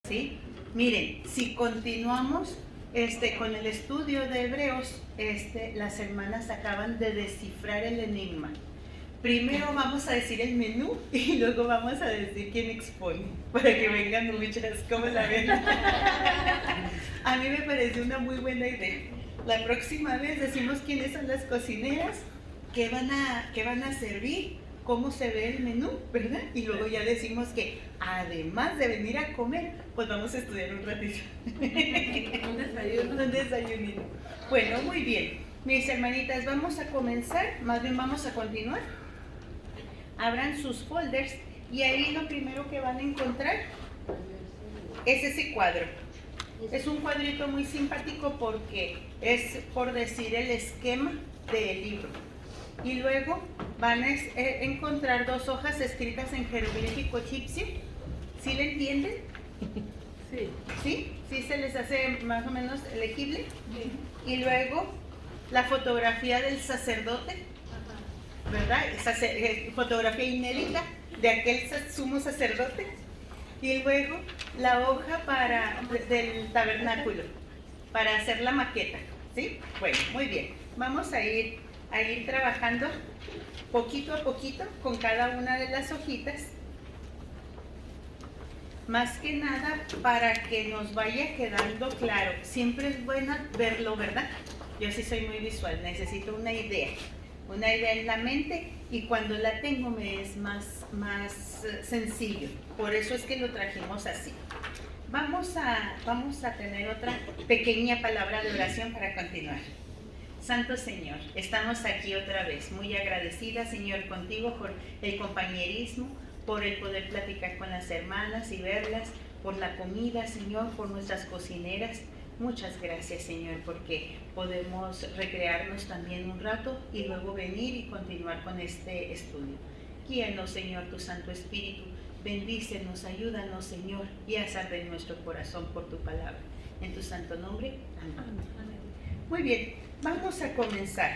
¿sí? Miren, si continuamos con el estudio de Hebreos, las hermanas acaban de descifrar el enigma. Primero vamos a decir el menú y luego vamos a decir quién expone, para que vengan muchas. ¿Cómo la ven? A mí me parece una muy buena idea. La próxima vez decimos quiénes son las cocineras, qué van a servir, cómo se ve el menú, ¿verdad? Y luego ya decimos que además de venir a comer, pues vamos a estudiar un ratito. Un desayunito. Bueno, muy bien. Mis hermanitas, vamos a comenzar, más bien vamos a continuar. Abran sus folders y ahí lo primero que van a encontrar es ese cuadro. Es un cuadrito muy simpático porque es, por decir, el esquema del libro. Y luego van a encontrar dos hojas escritas en jeroglífico egipcio. ¿Sí le entienden? Sí. ¿Sí? ¿Sí se les hace más o menos legible? Sí. Y luego la fotografía del sacerdote, ¿verdad? Fotografía inédita de aquel sumo sacerdote. Y luego la hoja del tabernáculo, para hacer la maqueta, ¿sí? Bueno, muy bien. Vamos a ir trabajando poquito a poquito con cada una de las hojitas. Más que nada para que nos vaya quedando claro. Siempre es bueno verlo, ¿verdad? Yo sí soy muy visual, necesito una idea en la mente, y cuando la tengo me es más sencillo. Por eso es que lo trajimos así. Vamos a tener otra pequeña palabra de oración para continuar. Santo Señor, estamos aquí otra vez, muy agradecida, Señor, contigo por el compañerismo, por el poder platicar con las hermanas y verlas, por la comida, Señor, por nuestras cocineras. Muchas gracias, Señor, porque podemos recrearnos también un rato y luego venir y continuar con este estudio. Guíanos, Señor, tu Santo Espíritu. Bendícenos, ayúdanos, Señor, y haz arder nuestro corazón por tu palabra. En tu santo nombre, amén. Muy bien, vamos a comenzar.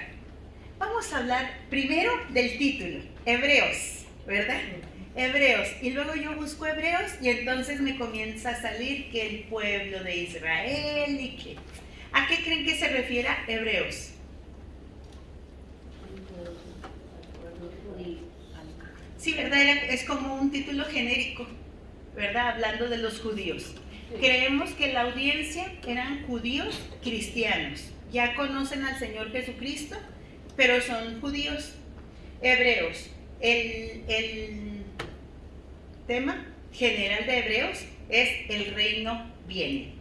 Vamos a hablar primero del título, Hebreos, ¿verdad? Hebreos, y luego yo busco Hebreos y entonces me comienza a salir que el pueblo de Israel y que... ¿A qué creen que se refiere Hebreos? Sí, ¿verdad? Es como un título genérico, ¿verdad? Hablando de los judíos. Creemos que la audiencia eran judíos cristianos. Ya conocen al Señor Jesucristo, pero son judíos. Hebreos. El tema general de Hebreos es el reino viene.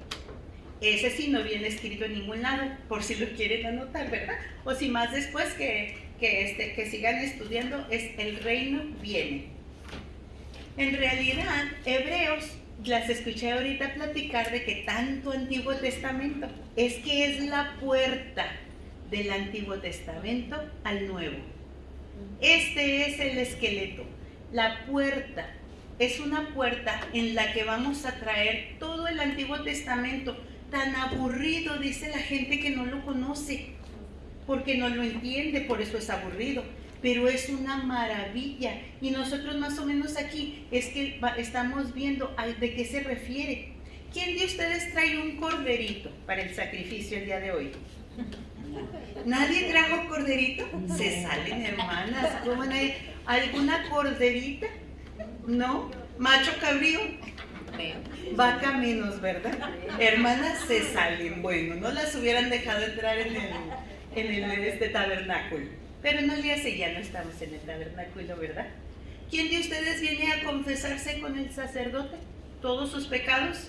Ese sí no viene escrito en ningún lado, por si lo quieren anotar, ¿verdad? O si más después que sigan estudiando, es el reino viene. En realidad, Hebreos, las escuché ahorita platicar de que tanto Antiguo Testamento es que es la puerta del Antiguo Testamento al Nuevo. Este es el esqueleto, la puerta. Es una puerta en la que vamos a traer todo el Antiguo Testamento, tan aburrido, dice la gente que no lo conoce, porque no lo entiende, por eso es aburrido, pero es una maravilla. Y nosotros más o menos aquí es que estamos viendo de qué se refiere. ¿Quién de ustedes trae un corderito para el sacrificio el día de hoy? ¿Nadie trajo corderito? Se salen, hermanas. ¿Cómo nadie? ¿Alguna corderita? ¿No? ¿Macho cabrío? Vaca menos, ¿verdad? Hermanas se salen. Bueno, no las hubieran dejado entrar en este tabernáculo. Pero no le hace, ya no estamos en el tabernáculo, ¿verdad? ¿Quién de ustedes viene a confesarse con el sacerdote todos sus pecados?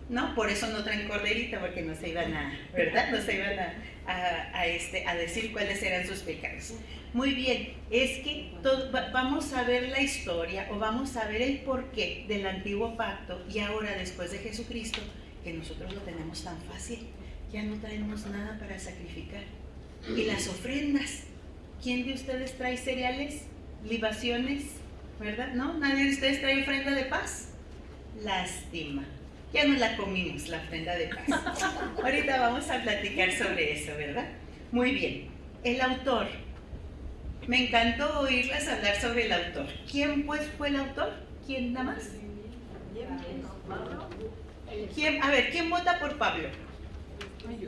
No, por eso no traen corderita, porque no se iban a, ¿verdad? No se iban a decir cuáles eran sus pecados. Muy bien, es que vamos a ver la historia, o vamos a ver el porqué del antiguo pacto, y ahora después de Jesucristo, que nosotros lo tenemos tan fácil, ya no traemos nada para sacrificar. Y las ofrendas, ¿quién de ustedes trae cereales, libaciones, verdad? ¿No? ¿Nadie de ustedes trae ofrenda de paz? Lástima. Ya no la comimos, la ofrenda de paz. Ahorita vamos a platicar sobre eso, ¿verdad? Muy bien. El autor. Me encantó oírlas hablar sobre el autor. ¿Quién pues fue el autor? ¿Quién nada más? ¿Quién vota por Pablo?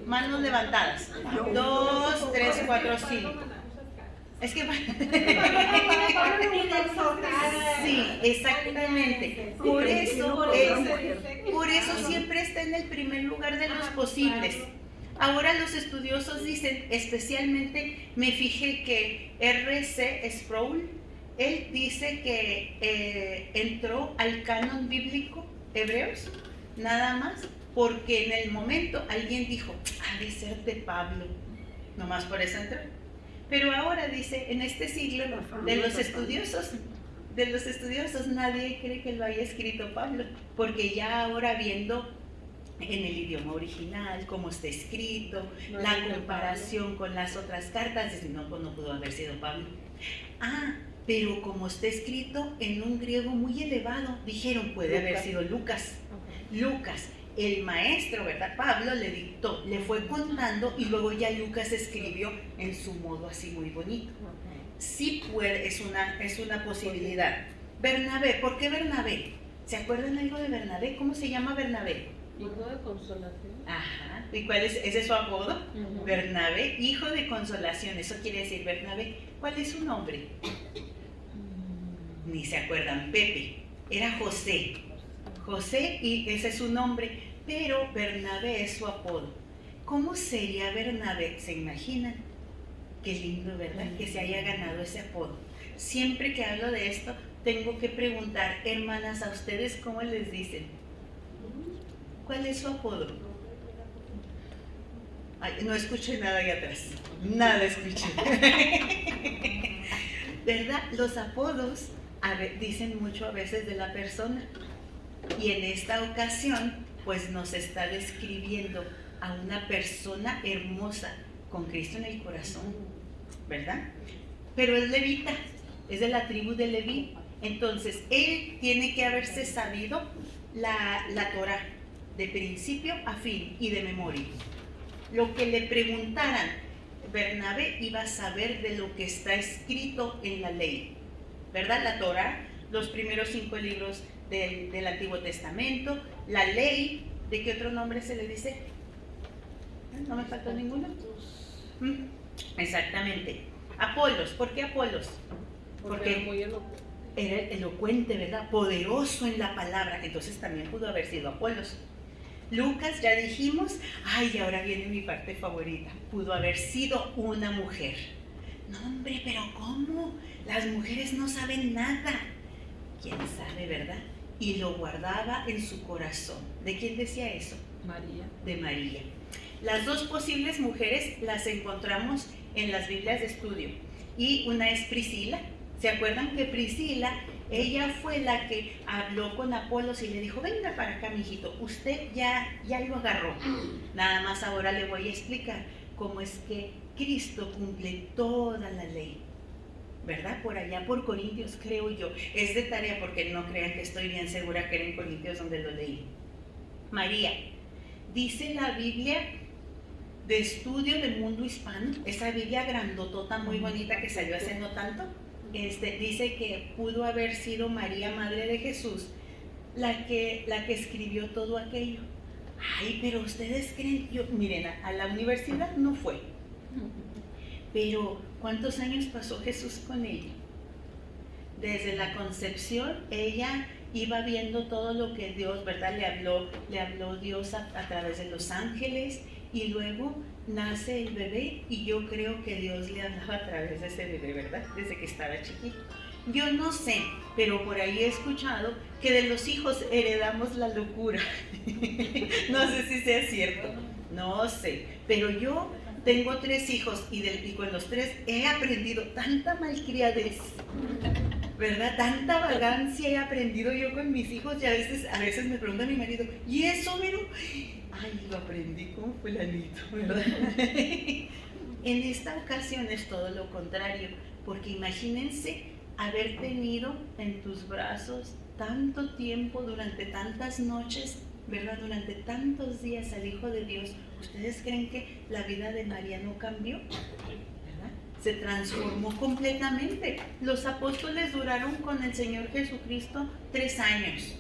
Manos levantadas. 2, 3, 4, 5. Es que sí, exactamente. Por eso siempre está en el primer lugar de los posibles. Ahora los estudiosos dicen, especialmente me fijé que R.C. Sproul, él dice que entró al canon bíblico Hebreos, nada más, porque en el momento alguien dijo, ha de ser de Pablo, nomás por eso entró. Pero ahora dice, en este siglo de los estudiosos nadie cree que lo haya escrito Pablo, porque ya ahora viendo en el idioma original, cómo está escrito, la comparación con las otras cartas, dicen, no, pues no pudo haber sido Pablo. Pero como está escrito en un griego muy elevado, dijeron, puede haber sido Lucas. Lucas, el maestro, ¿verdad? Pablo le dictó, le fue contando y luego ya Lucas escribió en su modo así muy bonito. Sí puede, es una posibilidad. Bernabé, ¿por qué Bernabé? ¿Se acuerdan algo de Bernabé? ¿Cómo se llama Bernabé? Hijo de consolación. Ajá. ¿Y cuál es? ¿Ese es su apodo? Bernabé, hijo de consolación. Eso quiere decir Bernabé. ¿Cuál es su nombre? Ni se acuerdan. Pepe. Era José. José, y ese es su nombre. Pero Bernabé es su apodo. ¿Cómo sería Bernabé? ¿Se imaginan? Qué lindo, ¿verdad? Que se haya ganado ese apodo. Siempre que hablo de esto, tengo que preguntar, hermanas, ¿a ustedes cómo les dicen? ¿Cuál es su apodo? Ay, no escuché nada ahí atrás. Nada escuché. ¿Verdad? Los apodos dicen mucho a veces de la persona. Y en esta ocasión, pues nos está describiendo a una persona hermosa, con Cristo en el corazón, ¿verdad? Pero es levita, es de la tribu de Leví. Entonces, él tiene que haberse sabido la Torá, de principio a fin y de memoria. Lo que le preguntaran, Bernabé iba a saber de lo que está escrito en la ley, ¿verdad? La Torá, los primeros 5 libros del Antiguo Testamento, la ley, ¿de qué otro nombre se le dice? ¿No me faltó ninguno? Exactamente. Apolos, ¿por qué Apolos? Porque era muy elocuente. Era elocuente, ¿verdad? Poderoso en la palabra, entonces también pudo haber sido Apolos. Lucas, ya dijimos, y ahora viene mi parte favorita, pudo haber sido una mujer. No, hombre, pero ¿cómo? Las mujeres no saben nada. ¿Quién sabe, verdad? Y lo guardaba en su corazón. ¿De quién decía eso? María. De María. Las dos posibles mujeres las encontramos en las Biblias de estudio. Y una es Priscila. ¿Se acuerdan que Priscila, ella fue la que habló con Apolos y le dijo, venga para acá, mijito, usted ya lo agarró. Nada más ahora le voy a explicar cómo es que Cristo cumple toda la ley, ¿verdad? Por allá por Corintios, creo yo. Es de tarea porque no crean que estoy bien segura que era en Corintios donde lo leí. María, dice la Biblia de estudio del mundo hispano, esa Biblia grandotota muy bonita que salió hace no tanto, dice que pudo haber sido María, madre de Jesús, la que escribió todo aquello. Pero ustedes creen, miren, a la universidad no fue, pero ¿cuántos años pasó Jesús con ella? Desde la concepción, ella iba viendo todo lo que Dios, ¿verdad? Le habló Dios a través de los ángeles, y luego nace el bebé, y yo creo que Dios le hablaba a través de ese bebé, ¿verdad? Desde que estaba chiquito. Yo no sé, pero por ahí he escuchado que de los hijos heredamos la locura. No sé si sea cierto, no sé, pero yo tengo 3 hijos y con los 3 he aprendido tanta malcriadez, ¿verdad? Tanta vagancia he aprendido yo con mis hijos, y a veces me pregunta mi marido, ¿y eso, Vero? Lo aprendí con fulanito, ¿verdad? En esta ocasión es todo lo contrario, porque imagínense haber tenido en tus brazos tanto tiempo, durante tantas noches, ¿verdad? Durante tantos días al Hijo de Dios. ¿Ustedes creen que la vida de María no cambió? ¿Verdad? Se transformó completamente. Los apóstoles duraron con el Señor Jesucristo 3 años.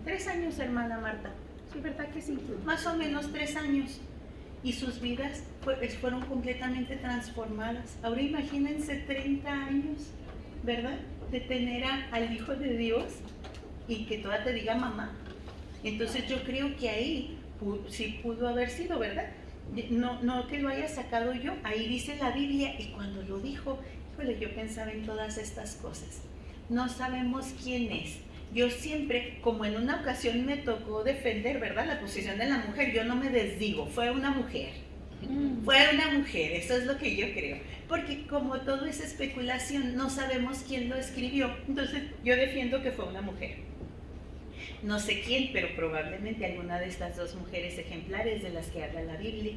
3 años, hermana Marta. Sí, ¿verdad que sí? Más o menos 3 años. Y sus vidas fueron completamente transformadas. Ahora imagínense 30 años, ¿verdad? De tener al Hijo de Dios y que toda te diga mamá. Entonces yo creo que ahí sí pudo haber sido, ¿verdad? No que lo haya sacado yo, ahí dice la Biblia, y cuando lo dijo, híjole, yo pensaba en todas estas cosas. No sabemos quién es. Yo siempre, como en una ocasión me tocó defender, ¿verdad?, la posición de la mujer, yo no me desdigo, fue una mujer. Fue una mujer, eso es lo que yo creo. Porque como todo es especulación, no sabemos quién lo escribió. Entonces yo defiendo que fue una mujer. No sé quién, pero probablemente alguna de estas dos mujeres ejemplares de las que habla la Biblia.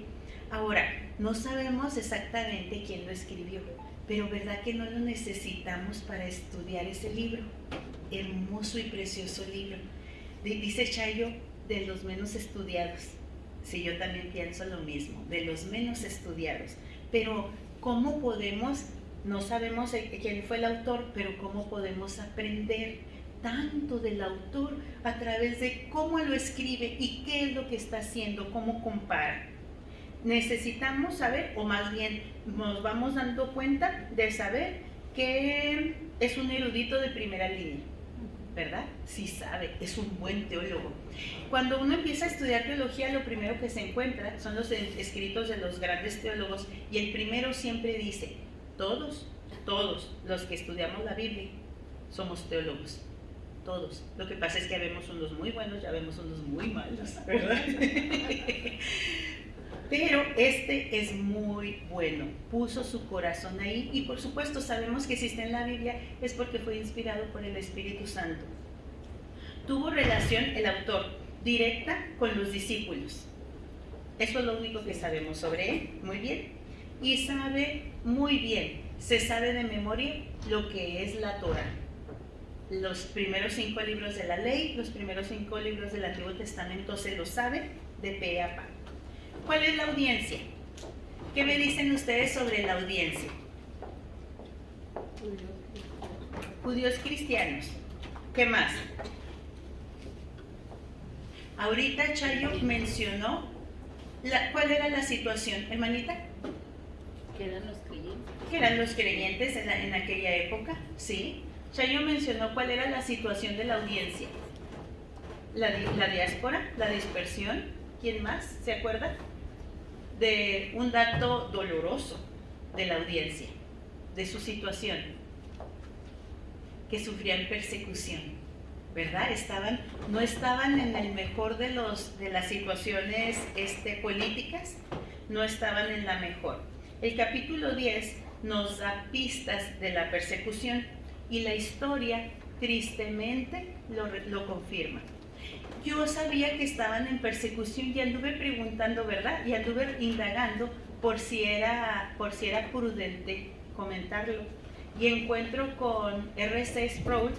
Ahora, no sabemos exactamente quién lo escribió, pero ¿verdad que no lo necesitamos para estudiar ese libro? Hermoso y precioso libro. Dice Chayo, de los menos estudiados. Sí, yo también pienso lo mismo, de los menos estudiados. Pero ¿cómo podemos, no sabemos quién fue el autor, pero cómo podemos aprender tanto del autor a través de cómo lo escribe y qué es lo que está haciendo, cómo compara? Necesitamos saber, o más bien nos vamos dando cuenta de saber que es un erudito de primera línea, ¿verdad? Sí sabe, es un buen teólogo. Cuando uno empieza a estudiar teología, lo primero que se encuentra son los escritos de los grandes teólogos, y el primero siempre dice, todos los que estudiamos la Biblia somos teólogos. Todos. Lo que pasa es que vemos unos muy buenos, ya vemos unos muy malos, ¿verdad? Pero este es muy bueno, puso su corazón ahí, y por supuesto sabemos que si está en la Biblia es porque fue inspirado por el Espíritu Santo. Tuvo relación el autor directa con los discípulos. Eso es lo único que sabemos sobre él, muy bien. Y sabe muy bien, se sabe de memoria lo que es la Torá. Los primeros 5 libros de la ley, los primeros 5 libros del Antiguo Testamento se lo sabe de pe a pa. ¿Cuál es la audiencia? ¿Qué me dicen ustedes sobre la audiencia? Judíos cristianos. ¿Qué más? Ahorita Chayo mencionó ¿cuál era la situación, hermanita? Que eran los creyentes. Que eran los creyentes en aquella época, sí. Chayo mencionó cuál era la situación de la audiencia. La diáspora, la dispersión. ¿Quién más se acuerda? De un dato doloroso de la audiencia, de su situación, que sufrían persecución, ¿verdad? No estaban en el mejor de las situaciones políticas, no estaban en la mejor. El capítulo 10 nos da pistas de la persecución, y la historia tristemente lo confirma. Yo sabía que estaban en persecución y anduve preguntando, ¿verdad? Y anduve indagando por si era prudente comentarlo. Y encuentro con R.C. Sproul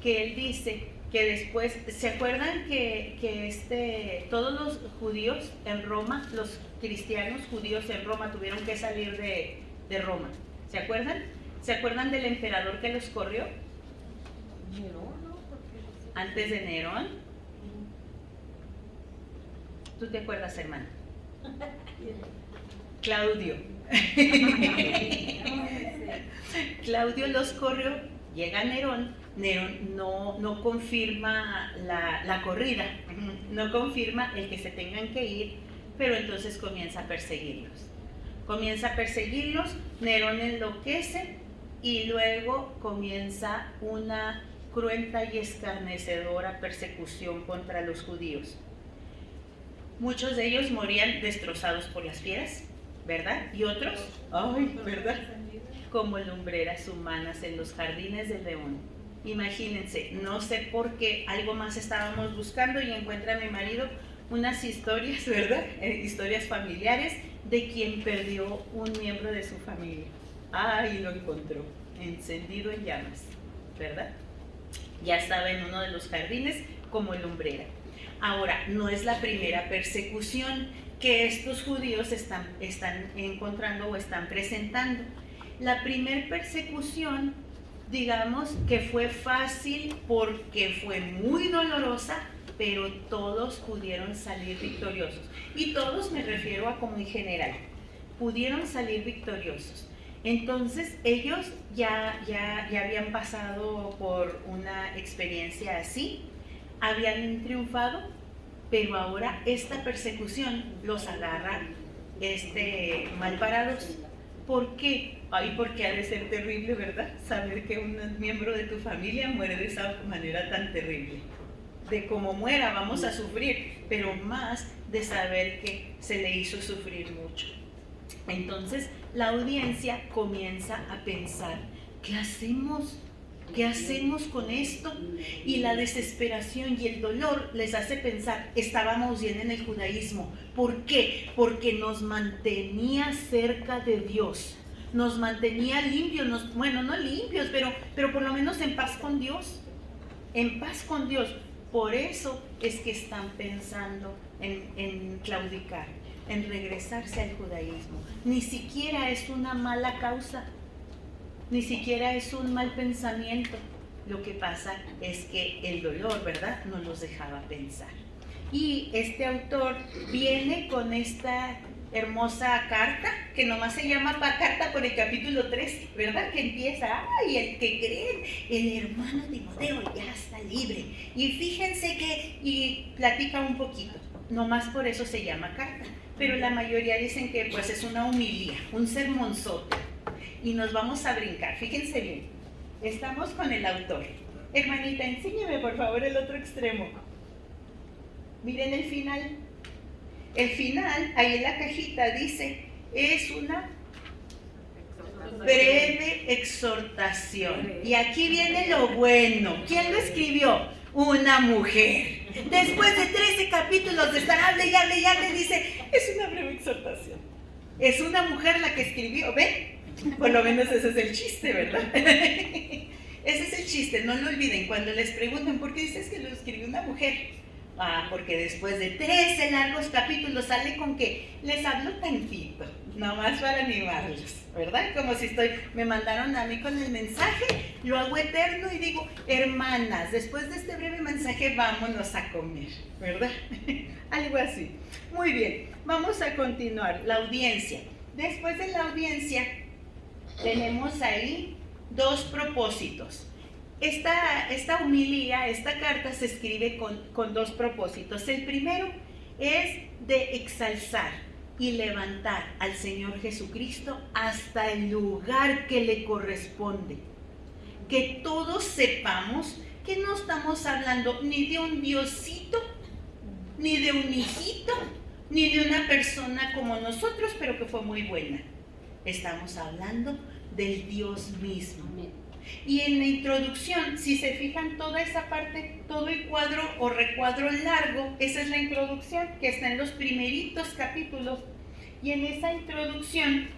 que él dice que después, ¿se acuerdan que todos los judíos en Roma, los cristianos judíos en Roma tuvieron que salir de Roma? ¿Se acuerdan? ¿Se acuerdan del emperador que los corrió? Nerón, ¿no? Antes de Nerón. ¿Tú te acuerdas, hermano? Claudio. Claudio los corrió, llega Nerón. Nerón no confirma la corrida, no confirma el que se tengan que ir, pero entonces comienza a perseguirlos. Nerón enloquece y luego comienza una cruenta y escarnecedora persecución contra los judíos. Muchos de ellos morían destrozados por las fieras, ¿verdad? Y otros, ¿verdad? Como lumbreras humanas en los jardines del león. Imagínense, no sé por qué, algo más estábamos buscando y encuentra a mi marido unas historias, ¿verdad? Historias familiares de quien perdió un miembro de su familia. Y lo encontró, encendido en llamas, ¿verdad? Ya estaba en uno de los jardines como lumbrera. Ahora, no es la primera persecución que estos judíos están encontrando o están presentando. La primera persecución, digamos que fue fácil porque fue muy dolorosa, pero todos pudieron salir victoriosos. Y todos me refiero a como en general, pudieron salir victoriosos. Entonces ellos ya habían pasado por una experiencia así, habían triunfado, pero ahora esta persecución los agarra mal parados. ¿Por qué? Ay, porque ha de ser terrible, ¿verdad? Saber que un miembro de tu familia muere de esa manera tan terrible. De cómo muera vamos a sufrir, pero más de saber que se le hizo sufrir mucho. Entonces la audiencia comienza a pensar, ¿qué hacemos? ¿Qué hacemos con esto? Y la desesperación y el dolor les hace pensar, estábamos bien en el judaísmo. ¿Por qué? Porque nos mantenía cerca de Dios, nos mantenía limpios, bueno, no limpios, pero por lo menos en paz con Dios, en paz con Dios. Por eso es que están pensando en claudicar, en regresarse al judaísmo. Ni siquiera es una mala causa, ni siquiera es un mal pensamiento. Lo que pasa es que el dolor, ¿verdad?, no los dejaba pensar. Y este autor viene con esta hermosa carta, que nomás se llama carta por el capítulo 3, ¿verdad? Que empieza, ay, el que cree, el hermano Timoteo ya está libre. Y fíjense que, y platica un poquito, nomás por eso se llama carta. Pero la mayoría dicen que pues es una homilía, un sermonzote. Y nos vamos a brincar, fíjense bien, estamos con el autor. Hermanita, enséñeme por favor el otro extremo. Miren el final. El final, ahí en la cajita dice, es una breve exhortación. Y aquí viene lo bueno. ¿Quién lo escribió? Una mujer. Después de 13 capítulos de estar hable y hable y hable, dice, es una breve exhortación. Es una mujer la que escribió, ¿ven? Por lo menos ese es el chiste, ¿verdad? Ese es el chiste, no lo olviden. Cuando les preguntan, ¿por qué dices que lo escribió una mujer? Ah, porque después de 13 largos capítulos sale con que les hablo tantito, nomás para animarlos, ¿verdad? Como si me mandaron a mí con el mensaje, lo hago eterno y digo, hermanas, después de este breve mensaje vámonos a comer, ¿verdad? Algo así. Muy bien, vamos a continuar. La audiencia. Después de la audiencia tenemos ahí dos propósitos. Esta homilía, esta carta se escribe con dos propósitos. El primero es de exalzar y levantar al Señor Jesucristo hasta el lugar que le corresponde. Que todos sepamos que no estamos hablando ni de un diosito, ni de un hijito, ni de una persona como nosotros, pero que fue muy buena. Estamos hablando del Dios mismo. Y en la introducción, si se fijan toda esa parte, todo el cuadro o recuadro largo, esa es la introducción que está en los primeritos capítulos. Y en esa introducción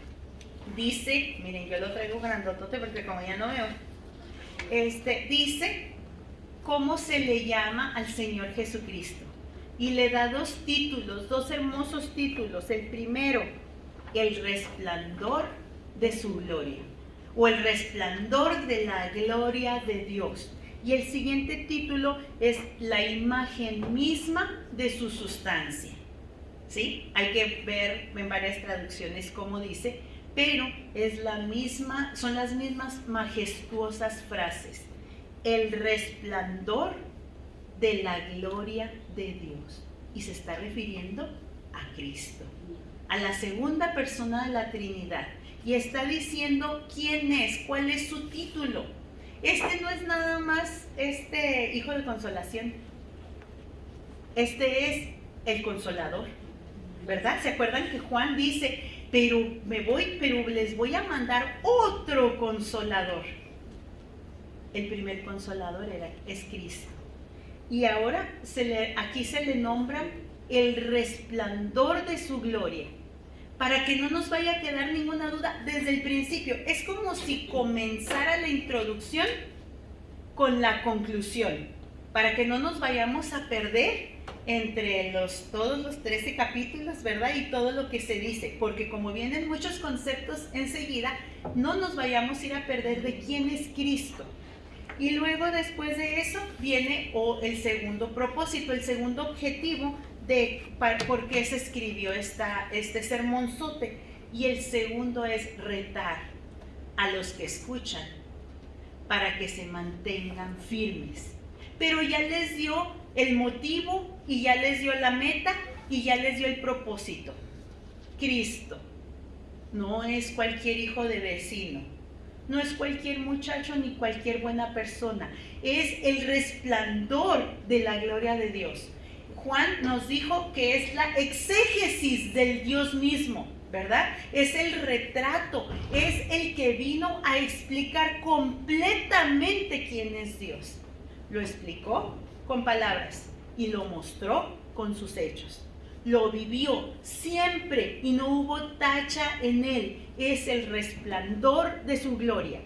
dice, miren, yo lo traigo grandotote porque como ya no veo, dice cómo se le llama al Señor Jesucristo. Y le da dos títulos, dos hermosos títulos. El primero, el resplandor de su gloria, o el resplandor de la gloria de Dios. Y el siguiente título es la imagen misma de su sustancia. ¿Sí? Hay que ver en varias traducciones cómo dice, pero es son las mismas majestuosas frases. El resplandor de la gloria de Dios. Y se está refiriendo a Cristo, a la segunda persona de la Trinidad. Y está diciendo quién es, cuál es su título. No es nada más hijo de consolación. Es el consolador, ¿verdad? ¿Se acuerdan que Juan dice, pero les voy a mandar otro consolador? El primer consolador es Cristo. Y ahora aquí se le nombra el resplandor de su gloria. Para que no nos vaya a quedar ninguna duda desde el principio. Es como si comenzara la introducción con la conclusión, para que no nos vayamos a perder entre todos los 13 capítulos, ¿verdad? Y todo lo que se dice, porque como vienen muchos conceptos enseguida, no nos vayamos a ir a perder de quién es Cristo. Y luego después de eso viene el segundo propósito, el segundo objetivo de por qué se escribió este sermonzote. Y el segundo es retar a los que escuchan para que se mantengan firmes. Pero ya les dio el motivo y ya les dio la meta y ya les dio el propósito. Cristo no es cualquier hijo de vecino, no es cualquier muchacho ni cualquier buena persona, es el resplandor de la gloria de Dios. Juan nos dijo que es la exégesis del Dios mismo, ¿verdad? Es el retrato, es el que vino a explicar completamente quién es Dios. Lo explicó con palabras y lo mostró con sus hechos. Lo vivió siempre y no hubo tacha en él. Es el resplandor de su gloria.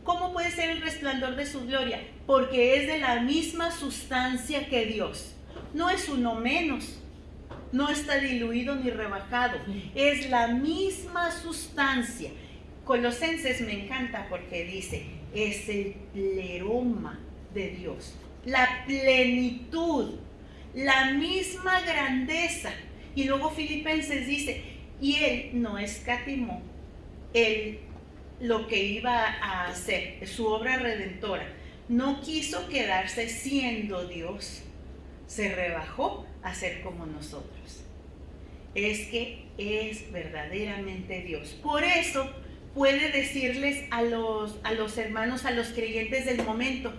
¿Cómo puede ser el resplandor de su gloria? Porque es de la misma sustancia que Dios. No es uno menos. No está diluido ni rebajado. Es la misma sustancia. Colosenses me encanta porque dice, es el pleroma de Dios. La plenitud. La misma grandeza. Y luego Filipenses dice, y él no escatimó lo que iba a hacer, su obra redentora. No quiso quedarse siendo Dios, se rebajó a ser como nosotros. Es que es verdaderamente Dios. Por eso puede decirles a los hermanos, a los creyentes del momento,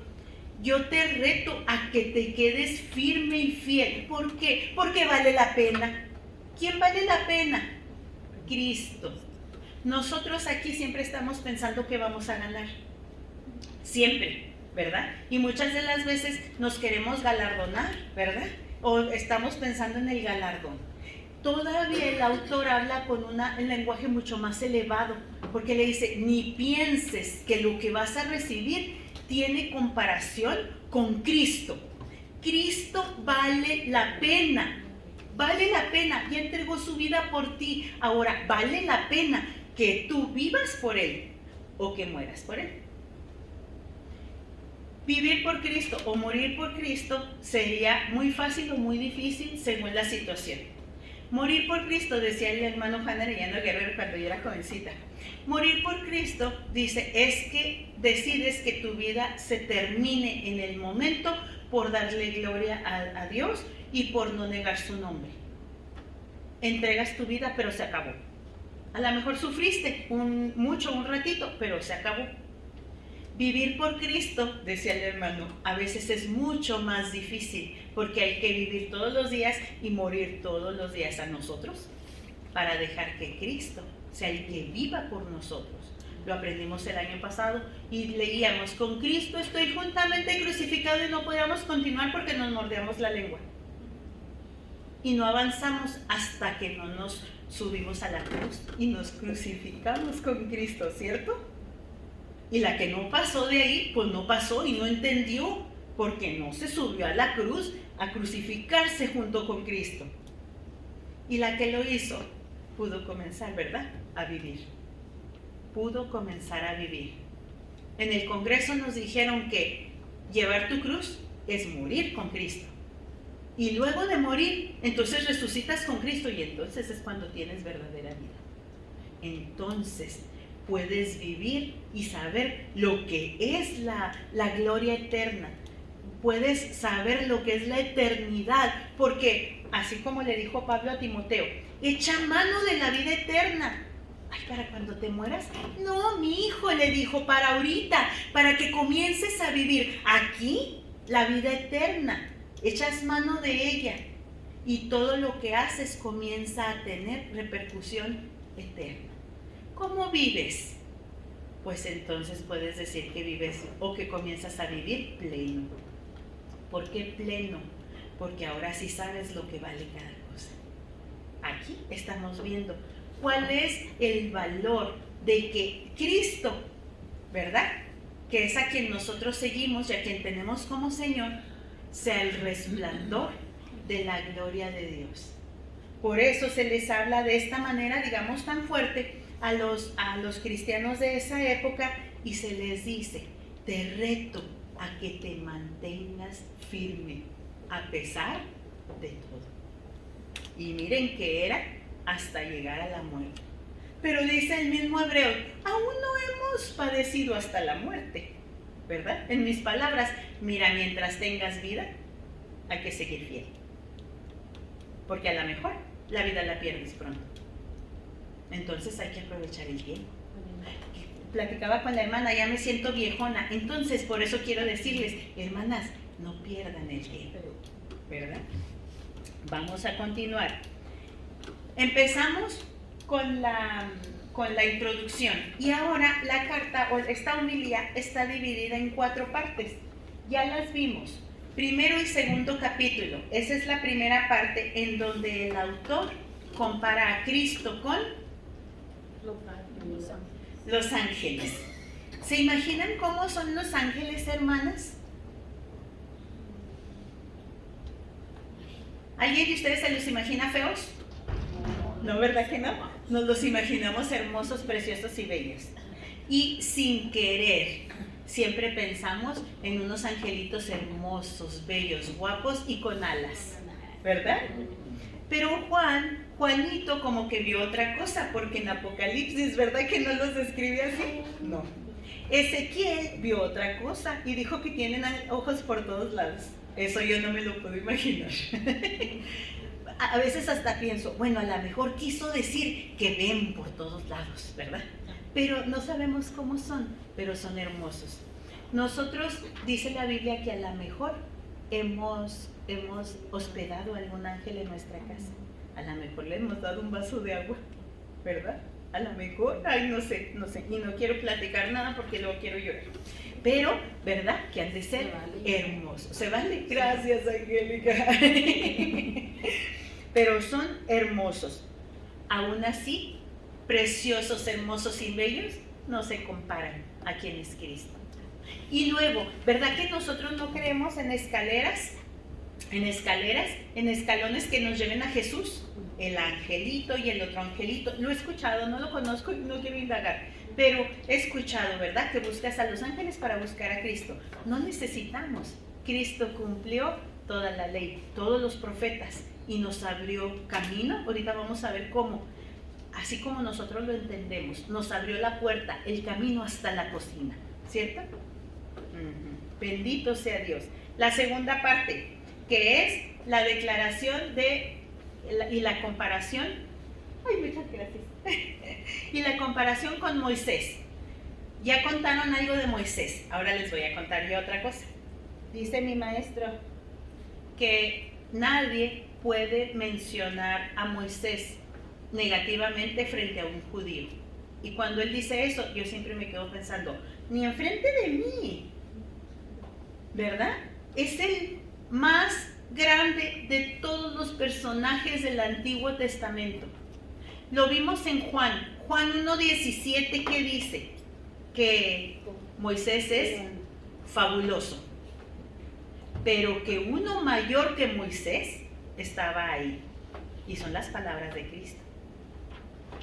yo te reto a que te quedes firme y fiel. ¿Por qué? Porque vale la pena. ¿Quién vale la pena? Cristo. Nosotros aquí siempre estamos pensando que vamos a ganar. Siempre, ¿verdad? Y muchas de las veces nos queremos galardonar, ¿verdad? O estamos pensando en el galardón. Todavía el autor habla con un lenguaje mucho más elevado, porque le dice, ni pienses que lo que vas a recibir tiene comparación con Cristo. Cristo vale la pena, ya entregó su vida por ti. Ahora, vale la pena que tú vivas por Él o que mueras por Él. Vivir por Cristo o morir por Cristo sería muy fácil o muy difícil según la situación. Morir por Cristo, decía el hermano Juan Arellano Guerrero cuando yo era jovencita. Morir por Cristo, dice, es que decides que tu vida se termine en el momento por darle gloria a Dios y por no negar su nombre. Entregas tu vida, pero se acabó. A lo mejor sufriste un ratito, pero se acabó. Vivir por Cristo, decía el hermano, a veces es mucho más difícil porque hay que vivir todos los días y morir todos los días a nosotros para dejar que Cristo sea el que viva por nosotros. Lo aprendimos el año pasado y leíamos, con Cristo estoy juntamente crucificado, y no podíamos continuar porque nos mordíamos la lengua. Y no avanzamos hasta que no nos subimos a la cruz y nos crucificamos con Cristo, ¿cierto? Y la que no pasó de ahí, pues no pasó y no entendió, porque no se subió a la cruz a crucificarse junto con Cristo. Y la que lo hizo, pudo comenzar, ¿verdad?, a vivir. Pudo comenzar a vivir. En el Congreso nos dijeron que llevar tu cruz es morir con Cristo. Y luego de morir, entonces resucitas con Cristo y entonces es cuando tienes verdadera vida. Entonces puedes vivir y saber lo que es la gloria eterna. Puedes saber lo que es la eternidad, porque así como le dijo Pablo a Timoteo, echa mano de la vida eterna. Ay, ¿para cuando te mueras? No, mi hijo, le dijo, para ahorita, para que comiences a vivir aquí la vida eterna. Echas mano de ella y todo lo que haces comienza a tener repercusión eterna. ¿Cómo vives? Pues entonces puedes decir que vives o que comienzas a vivir pleno. ¿Por qué pleno? Porque ahora sí sabes lo que vale cada cosa. Aquí estamos viendo cuál es el valor de que Cristo, ¿verdad?, que es a quien nosotros seguimos y a quien tenemos como Señor, sea el resplandor de la gloria de Dios. Por eso se les habla de esta manera, digamos, tan fuerte a los cristianos de esa época y se les dice, te reto a que te mantengas firme a pesar de todo. Y miren que era hasta llegar a la muerte. Pero dice el mismo Hebreo, aún no hemos padecido hasta la muerte, ¿verdad? En mis palabras, mira, mientras tengas vida, hay que seguir fiel. Porque a lo mejor la vida la pierdes pronto. Entonces hay que aprovechar el tiempo. Platicaba con la hermana, ya me siento viejona. Entonces, por eso quiero decirles, hermanas, no pierdan el tiempo, ¿verdad? Vamos a continuar. Empezamos con la introducción. Y ahora la carta o esta homilía está dividida en 4 partes. Ya las vimos. Primero y segundo capítulo. Esa es la primera parte en donde el autor compara a Cristo con los ángeles. ¿Se imaginan cómo son los ángeles, hermanas? ¿Alguien de ustedes se los imagina feos? No, ¿verdad que no? Nos los imaginamos hermosos, preciosos y bellos. Y sin querer, siempre pensamos en unos angelitos hermosos, bellos, guapos y con alas, ¿verdad? Pero Juanito como que vio otra cosa, porque en Apocalipsis, ¿verdad que no los describe así? No. Ezequiel vio otra cosa y dijo que tienen ojos por todos lados. Eso yo no me lo puedo imaginar. A veces hasta pienso, bueno, a lo mejor quiso decir que ven por todos lados, ¿verdad? Pero no sabemos cómo son, pero son hermosos. Nosotros, dice la Biblia, que a lo mejor hemos hospedado a algún ángel en nuestra casa. A lo mejor le hemos dado un vaso de agua, ¿verdad? A lo mejor, ay, no sé, y no quiero platicar nada porque luego quiero llorar. Pero, ¿verdad? Que han de ser hermosos. ¿Se vale? Gracias, Angélica. Pero son hermosos. Aún así, preciosos, hermosos y bellos no se comparan a quien es Cristo. Y luego, ¿verdad que nosotros no creemos en escaleras? En escalones que nos lleven a Jesús, el angelito y el otro angelito. Lo he escuchado, no lo conozco y no quiero indagar, pero he escuchado, ¿verdad? Que buscas a los ángeles para buscar a Cristo. No necesitamos. Cristo cumplió toda la ley, todos los profetas, y nos abrió camino. Ahorita vamos a ver cómo, así como nosotros lo entendemos, nos abrió la puerta, el camino hasta la cocina, ¿cierto? Bendito sea Dios. La segunda parte, que es la declaración y la comparación. Ay, muchas gracias. Y la comparación con Moisés. Ya contaron algo de Moisés, ahora les voy a contar yo otra cosa. Dice mi maestro que nadie puede mencionar a Moisés negativamente frente a un judío. Y cuando él dice eso, yo siempre me quedo pensando, ni enfrente de mí, ¿verdad? Es el más grande de todos los personajes del Antiguo Testamento. Lo vimos en Juan 1:17, que dice que Moisés es fabuloso, pero que uno mayor que Moisés estaba ahí, y son las palabras de Cristo.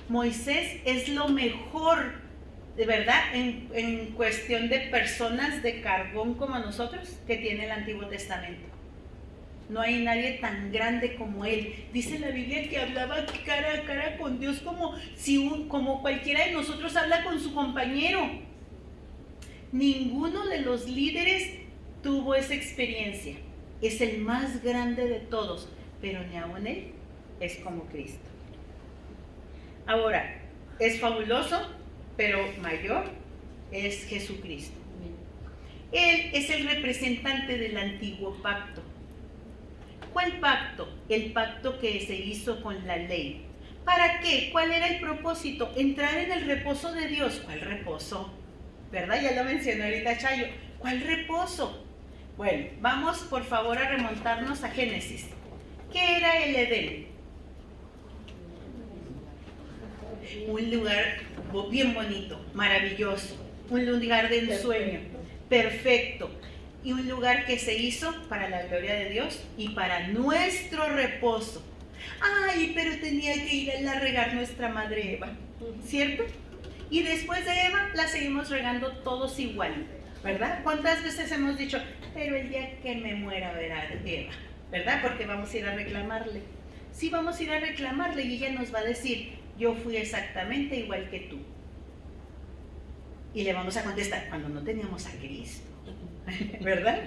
Moisés es lo mejor, de verdad, en cuestión de personas de carbón como nosotros, que tiene el Antiguo Testamento. No hay nadie tan grande como él. Dice la Biblia que hablaba cara a cara con Dios como cualquiera de nosotros habla con su compañero. Ninguno de los líderes tuvo esa experiencia. Es el más grande de todos, pero ni aun él es como Cristo. Ahora, es fabuloso, pero mayor es Jesucristo. Él es el representante del antiguo pacto. ¿Cuál pacto? El pacto que se hizo con la ley. ¿Para qué? ¿Cuál era el propósito? Entrar en el reposo de Dios. ¿Cuál reposo? ¿Verdad? Ya lo mencionó ahorita Chayo. ¿Cuál reposo? Bueno, vamos por favor a remontarnos a Génesis. ¿Qué era el Edén? Un lugar bien bonito, maravilloso, un lugar de ensueño, perfecto, y un lugar que se hizo para la gloria de Dios y para nuestro reposo. Ay, pero tenía que ir a regar nuestra madre Eva, ¿cierto? Y después de Eva la seguimos regando todos igual. ¿verdad? ¿Cuántas veces hemos dicho, pero el día que me muera verá Eva, ¿verdad? Porque vamos a ir a reclamarle. Sí, vamos a ir a reclamarle y ella nos va a decir, yo fui exactamente igual que tú. Y le vamos a contestar, cuando no teníamos a Cristo, ¿verdad?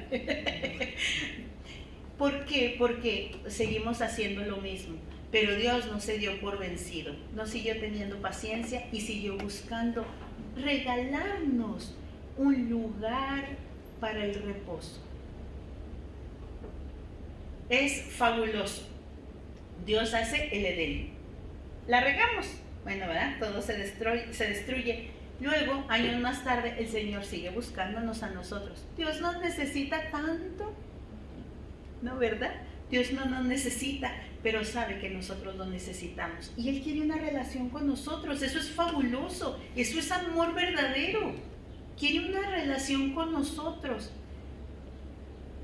¿Por qué? Porque seguimos haciendo lo mismo. Pero Dios no se dio por vencido, no siguió teniendo paciencia y siguió buscando regalarnos un lugar para el reposo. Es fabuloso. Dios hace el Edén. La regamos, bueno, ¿verdad? Todo se destruye. Luego, años más tarde, el Señor sigue buscándonos a nosotros. Dios nos necesita tanto, ¿no, verdad? Dios no nos necesita, pero sabe que nosotros lo necesitamos. Y Él quiere una relación con nosotros. Eso es fabuloso. Eso es amor verdadero. Quiere una relación con nosotros.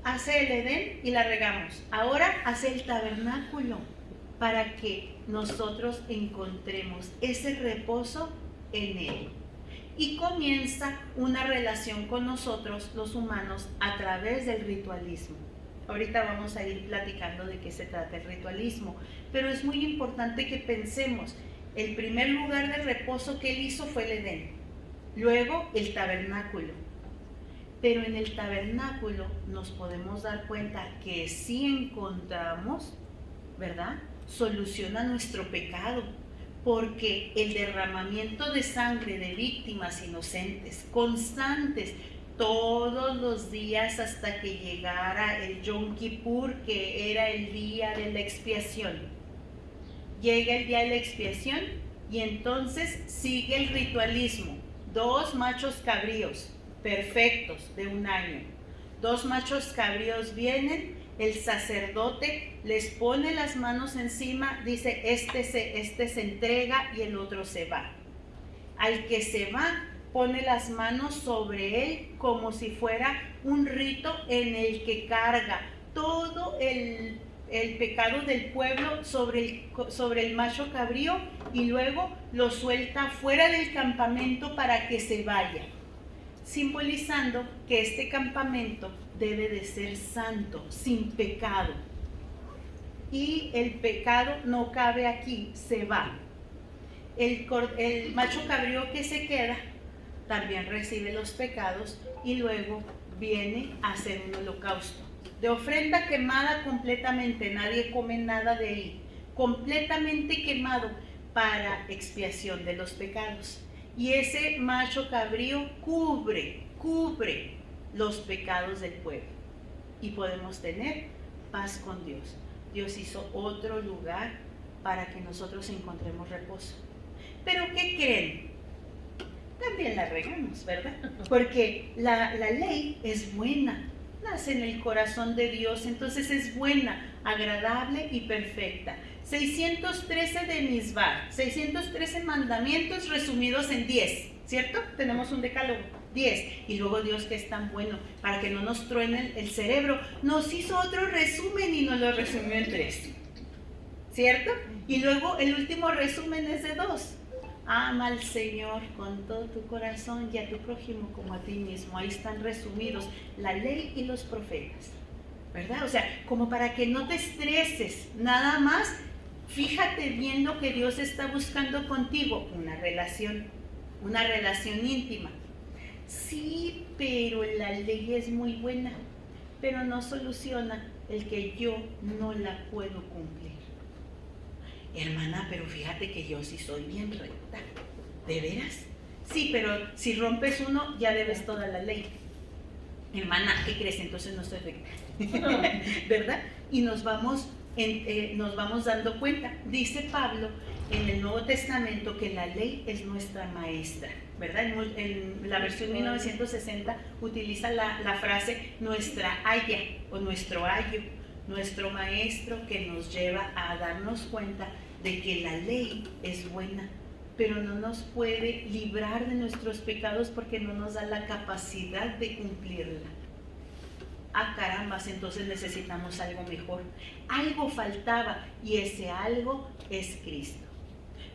Hace el Edén y la regamos. Ahora hace el tabernáculo para que nosotros encontremos ese reposo en Él. Y comienza una relación con nosotros, los humanos, a través del ritualismo. Ahorita vamos a ir platicando de qué se trata el ritualismo, pero es muy importante que pensemos, el primer lugar de reposo que Él hizo fue el Edén, luego el tabernáculo, pero en el tabernáculo nos podemos dar cuenta que sí encontramos, ¿verdad?, solución a nuestro pecado, porque el derramamiento de sangre de víctimas inocentes, constantes, todos los días hasta que llegara el Yom Kippur, que era el día de la expiación. Llega el día de la expiación y entonces sigue el ritualismo. 2 machos cabríos perfectos de 1 año. 2 machos cabríos vienen, el sacerdote les pone las manos encima, dice, este se entrega y el otro se va. Al que se va, pone las manos sobre él como si fuera un rito en el que carga todo el pecado del pueblo sobre el macho cabrío y luego lo suelta fuera del campamento para que se vaya, simbolizando que este campamento debe de ser santo, sin pecado. Y el pecado no cabe aquí, se va. El macho cabrío que se queda también recibe los pecados y luego viene a hacer un holocausto. De ofrenda quemada completamente, nadie come nada de ahí, completamente quemado para expiación de los pecados. Y ese macho cabrío cubre los pecados del pueblo y podemos tener paz con Dios. Dios hizo otro lugar para que nosotros encontremos reposo. Pero ¿qué creen? También la regamos, ¿verdad? Porque la ley es buena, nace en el corazón de Dios, entonces es buena, agradable y perfecta. 613 de Misbar, 613 mandamientos resumidos en 10, ¿cierto? Tenemos un decálogo, 10. Y luego Dios, que es tan bueno, para que no nos truene el cerebro, nos hizo otro resumen y nos lo resumió en 3, ¿cierto? Y luego el último resumen es de 2. Ama al Señor con todo tu corazón y a tu prójimo como a ti mismo. Ahí están resumidos la ley y los profetas, ¿verdad? O sea, como para que no te estreses, nada más fíjate bien lo que Dios está buscando contigo, una relación íntima. Sí, pero la ley es muy buena, pero no soluciona el que yo no la puedo cumplir. Hermana, pero fíjate que yo sí soy bien recta. ¿De veras? Sí, pero si rompes uno, ya debes toda la ley. Hermana, ¿qué crees? Entonces no soy recta. ¿Verdad? Y nos vamos dando cuenta. Dice Pablo en el Nuevo Testamento que la ley es nuestra maestra, ¿verdad? En la versión 1960 utiliza la frase nuestra aya o nuestro ayo, nuestro maestro, que nos lleva a darnos cuenta de que la ley es buena, pero no nos puede librar de nuestros pecados porque no nos da la capacidad de cumplirla. Ah, carambas, entonces necesitamos algo mejor. Algo faltaba y ese algo es Cristo.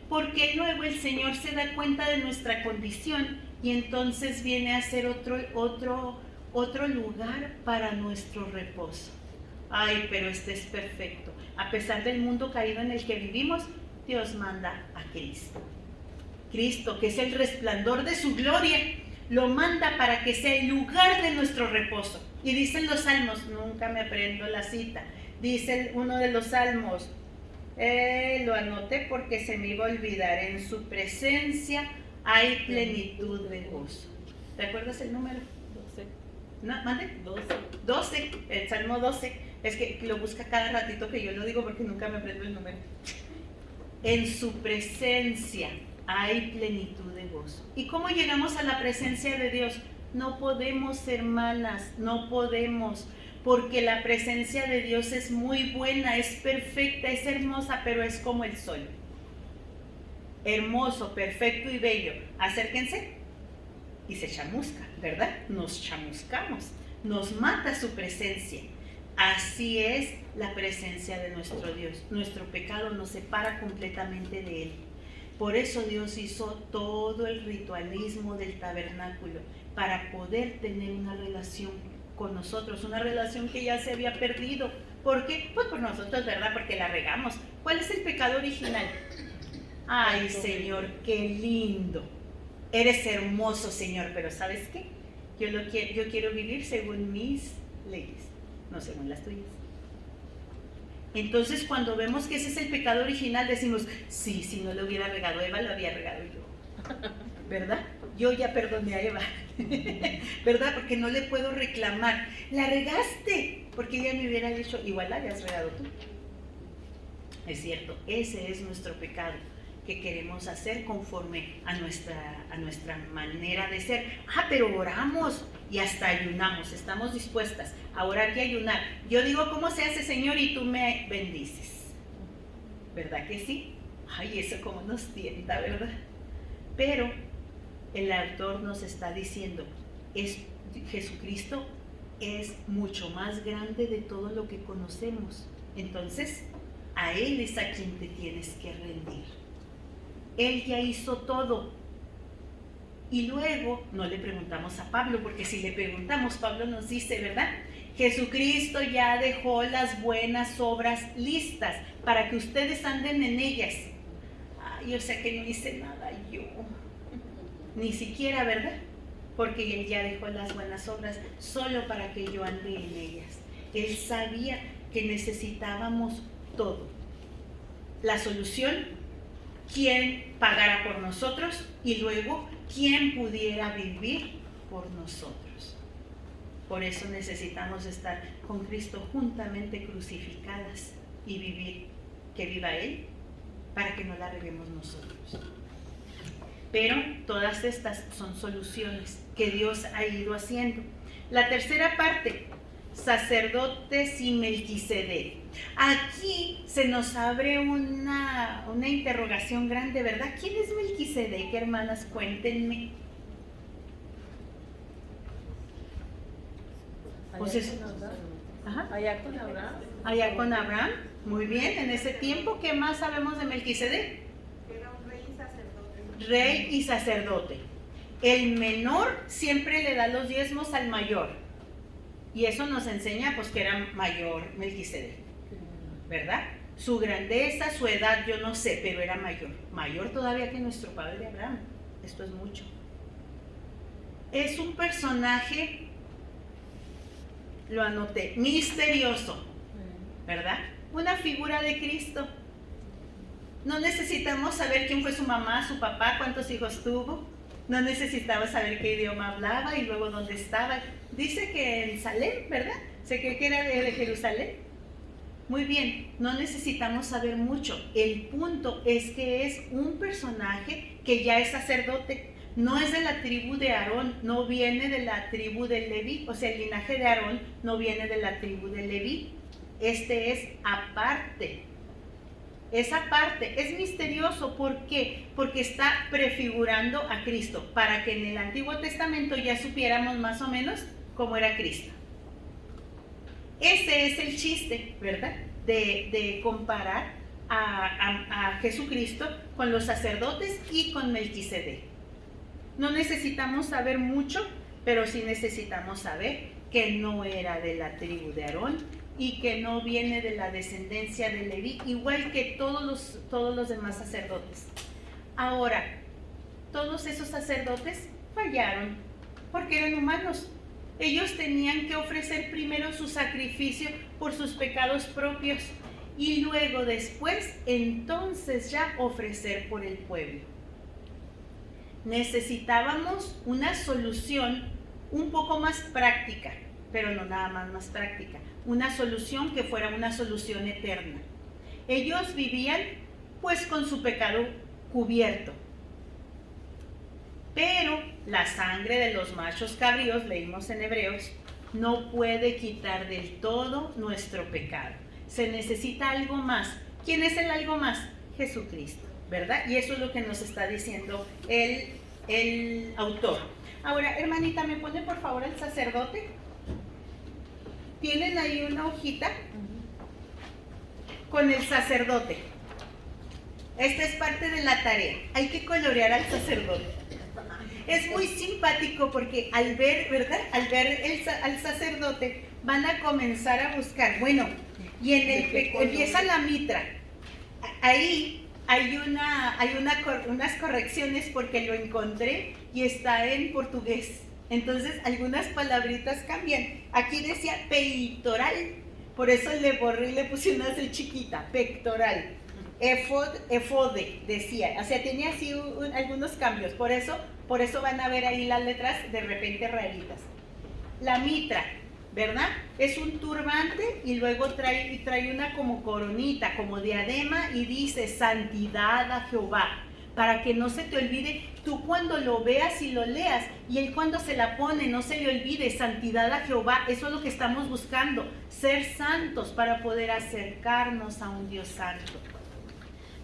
Porque luego el Señor se da cuenta de nuestra condición y entonces viene a ser otro lugar para nuestro reposo. Ay, pero este es perfecto. A pesar del mundo caído en el que vivimos, Dios manda a Cristo. Cristo, que es el resplandor de su gloria, lo manda para que sea el lugar de nuestro reposo. Y dicen los salmos, nunca me aprendo la cita, dice uno de los salmos, lo anoté porque se me iba a olvidar, en su presencia hay plenitud de gozo. ¿Te acuerdas el número? 12. ¿No? ¿Mande? 12, el Salmo 12. Es que lo busca cada ratito que yo lo digo porque nunca me aprendo el número. En su presencia hay plenitud de gozo. ¿Y cómo llegamos a la presencia de Dios? No podemos, hermanas, no podemos, porque la presencia de Dios es muy buena, es perfecta, es hermosa, pero es como el sol. Hermoso, perfecto y bello. Acérquense y se chamusca, ¿verdad? Nos chamuscamos, nos mata su presencia. Así es la presencia de nuestro Dios. Nuestro pecado nos separa completamente de Él. Por eso Dios hizo todo el ritualismo del tabernáculo, para poder tener una relación con nosotros, una relación que ya se había perdido. ¿Por qué? Pues por nosotros, ¿verdad? Porque la regamos. ¿Cuál es el pecado original? Ay, Señor, qué lindo. Eres hermoso, Señor, pero ¿sabes qué? Yo quiero vivir según mis leyes, no según las tuyas. Entonces, cuando vemos que ese es el pecado original, decimos, sí, si no lo hubiera regado Eva, lo había regado yo. ¿Verdad? Yo ya perdoné a Eva. ¿Verdad? Porque no le puedo reclamar. La regaste, porque ella me hubiera dicho, igual la habías regado tú. Es cierto, ese es nuestro pecado, que queremos hacer conforme a nuestra manera de ser. Pero oramos y hasta ayunamos, estamos dispuestas a orar y ayunar. Yo digo, ¿cómo se hace, Señor? Y tú me bendices. ¿Verdad que sí? Ay, eso como nos tienta, ¿verdad? Pero el autor nos está diciendo, Jesucristo es mucho más grande de todo lo que conocemos. Entonces, a Él es a quien te tienes que rendir. Él ya hizo todo. Y luego no le preguntamos a Pablo, porque si le preguntamos, Pablo nos dice, ¿verdad? Jesucristo ya dejó las buenas obras listas para que ustedes anden en ellas. Ay, o sea que no hice nada yo. Ni siquiera, ¿verdad? Porque Él ya dejó las buenas obras solo para que yo ande en ellas. Él sabía que necesitábamos todo. La solución, quién pagara por nosotros y luego quién pudiera vivir por nosotros. Por eso necesitamos estar con Cristo juntamente crucificadas y vivir, que viva Él, para que no la reguemos nosotros. Pero todas estas son soluciones que Dios ha ido haciendo. La tercera parte, sacerdotes y Melquisedec. Aquí se nos abre una interrogación grande, ¿verdad? ¿Quién es Melquisedec, hermanas? Cuéntenme. Allá con Abraham. Allá con Abraham. Muy bien, en ese tiempo, ¿qué más sabemos de Melquisedec? Era un rey y sacerdote. Rey y sacerdote. El menor siempre le da los diezmos al mayor. Y eso nos enseña pues que era mayor Melquisedec, ¿verdad? Su grandeza, su edad, yo no sé, pero era mayor. Mayor todavía que nuestro padre Abraham. Esto es mucho. Es un personaje, lo anoté, misterioso, ¿verdad? Una figura de Cristo. No necesitamos saber quién fue su mamá, su papá, cuántos hijos tuvo. No necesitaba saber qué idioma hablaba y luego dónde estaba. Dice que en Salem, ¿verdad? Se cree que era de Jerusalén. Muy bien, no necesitamos saber mucho. El punto es que es un personaje que ya es sacerdote. No es de la tribu de Aarón, no viene de la tribu de Leví. O sea, el linaje de Aarón no viene de la tribu de Leví. Este es aparte. Esa parte es misterioso. ¿Por qué? Porque está prefigurando a Cristo, para que en el Antiguo Testamento ya supiéramos más o menos cómo era Cristo. Ese es el chiste, ¿verdad? De comparar a Jesucristo con los sacerdotes y con Melquisedec. No necesitamos saber mucho, pero sí necesitamos saber que no era de la tribu de Aarón y que no viene de la descendencia de Leví, igual que todos los demás sacerdotes. Ahora, todos esos sacerdotes fallaron porque eran humanos. Ellos tenían que ofrecer primero su sacrificio por sus pecados propios y luego después entonces ya ofrecer por el pueblo. Necesitábamos una solución un poco más práctica, pero no nada más práctica, una solución que fuera una solución eterna. Ellos vivían pues con su pecado cubierto, pero la sangre de los machos cabríos, leímos en Hebreos, no puede quitar del todo nuestro pecado. Se necesita algo más. ¿Quién es el algo más? Jesucristo, ¿verdad? Y eso es lo que nos está diciendo el autor. Ahora, hermanita, ¿me pone por favor el sacerdote? ¿Tienen ahí una hojita? Con el sacerdote. Esta es parte de la tarea. Hay que colorear al sacerdote. Es muy simpático porque al ver, ¿verdad? Al ver al sacerdote van a comenzar a buscar. Bueno, y empieza la mitra. Ahí hay unas correcciones porque lo encontré y está en portugués. Entonces algunas palabritas cambian. Aquí decía peitoral, por eso le borré y le puse una C chiquita, pectoral. Efode decía, o sea, tenía así algunos cambios, por eso van a ver ahí las letras de repente raritas. La mitra, ¿verdad? Es un turbante y luego trae una como coronita, como diadema y dice santidad a Jehová, para que no se te olvide, tú cuando lo veas y lo leas, y él cuando se la pone, no se le olvide, santidad a Jehová. Eso es lo que estamos buscando, ser santos para poder acercarnos a un Dios santo.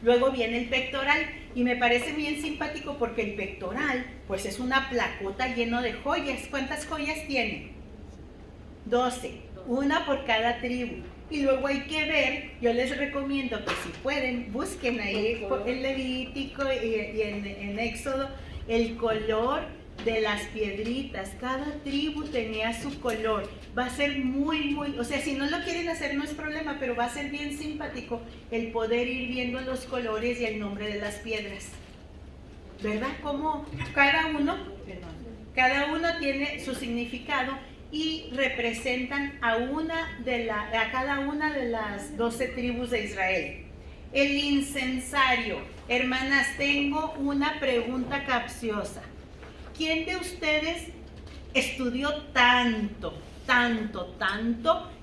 Luego viene el pectoral y me parece bien simpático porque el pectoral pues es una placota lleno de joyas. ¿Cuántas joyas tiene? 12, una por cada tribu. Y luego hay que ver, yo les recomiendo que si pueden, busquen ahí en Levítico y en Éxodo el color de las piedritas. Cada tribu tenía su color. Va a ser muy, o sea, si no lo quieren hacer no es problema, pero va a ser bien simpático el poder ir viendo los colores y el nombre de las piedras, ¿verdad? Como cada uno tiene su significado y representan a cada una de las 12 tribus de Israel. El incensario. Hermanas, tengo una pregunta capciosa. ¿Quién de ustedes estudió tanto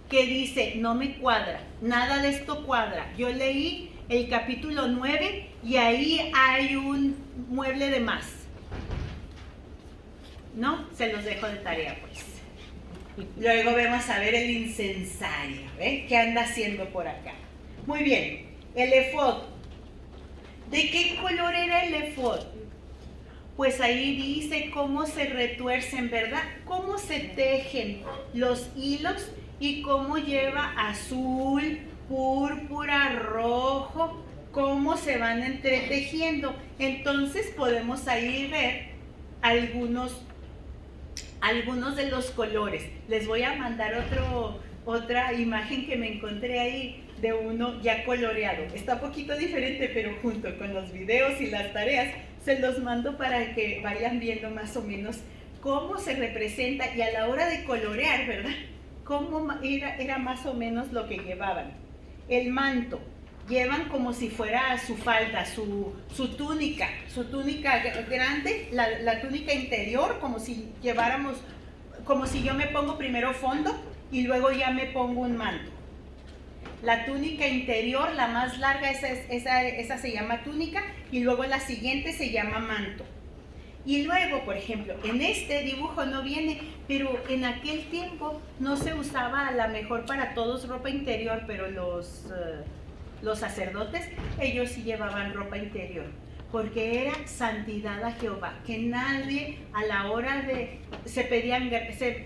que dice, no me cuadra, nada de esto cuadra? Yo leí el capítulo 9 y ahí hay un mueble de más. ¿No? Se los dejo de tarea, pues. Luego vamos a ver el incensario, ¿eh? ¿Qué anda haciendo por acá? Muy bien, el efod. ¿De qué color era el efod? Pues ahí dice cómo se retuercen, ¿verdad? Cómo se tejen los hilos y cómo lleva azul, púrpura, rojo, cómo se van entretejiendo. Entonces podemos ahí ver algunos de los colores. Les voy a mandar otra imagen que me encontré ahí de uno ya coloreado. Está un poquito diferente, pero junto con los videos y las tareas se los mando para que vayan viendo más o menos cómo se representa y a la hora de colorear, ¿verdad? Cómo era más o menos lo que llevaban. El manto. Llevan como si fuera su falda, su túnica grande, la túnica interior, como si lleváramos, como si yo me pongo primero fondo y luego ya me pongo un manto. La túnica interior, la más larga, esa se llama túnica y luego la siguiente se llama manto. Y luego, por ejemplo, en este dibujo no viene, pero en aquel tiempo no se usaba a lo mejor para todos ropa interior, pero los sacerdotes, ellos sí llevaban ropa interior, porque era santidad a Jehová, que nadie a la hora de,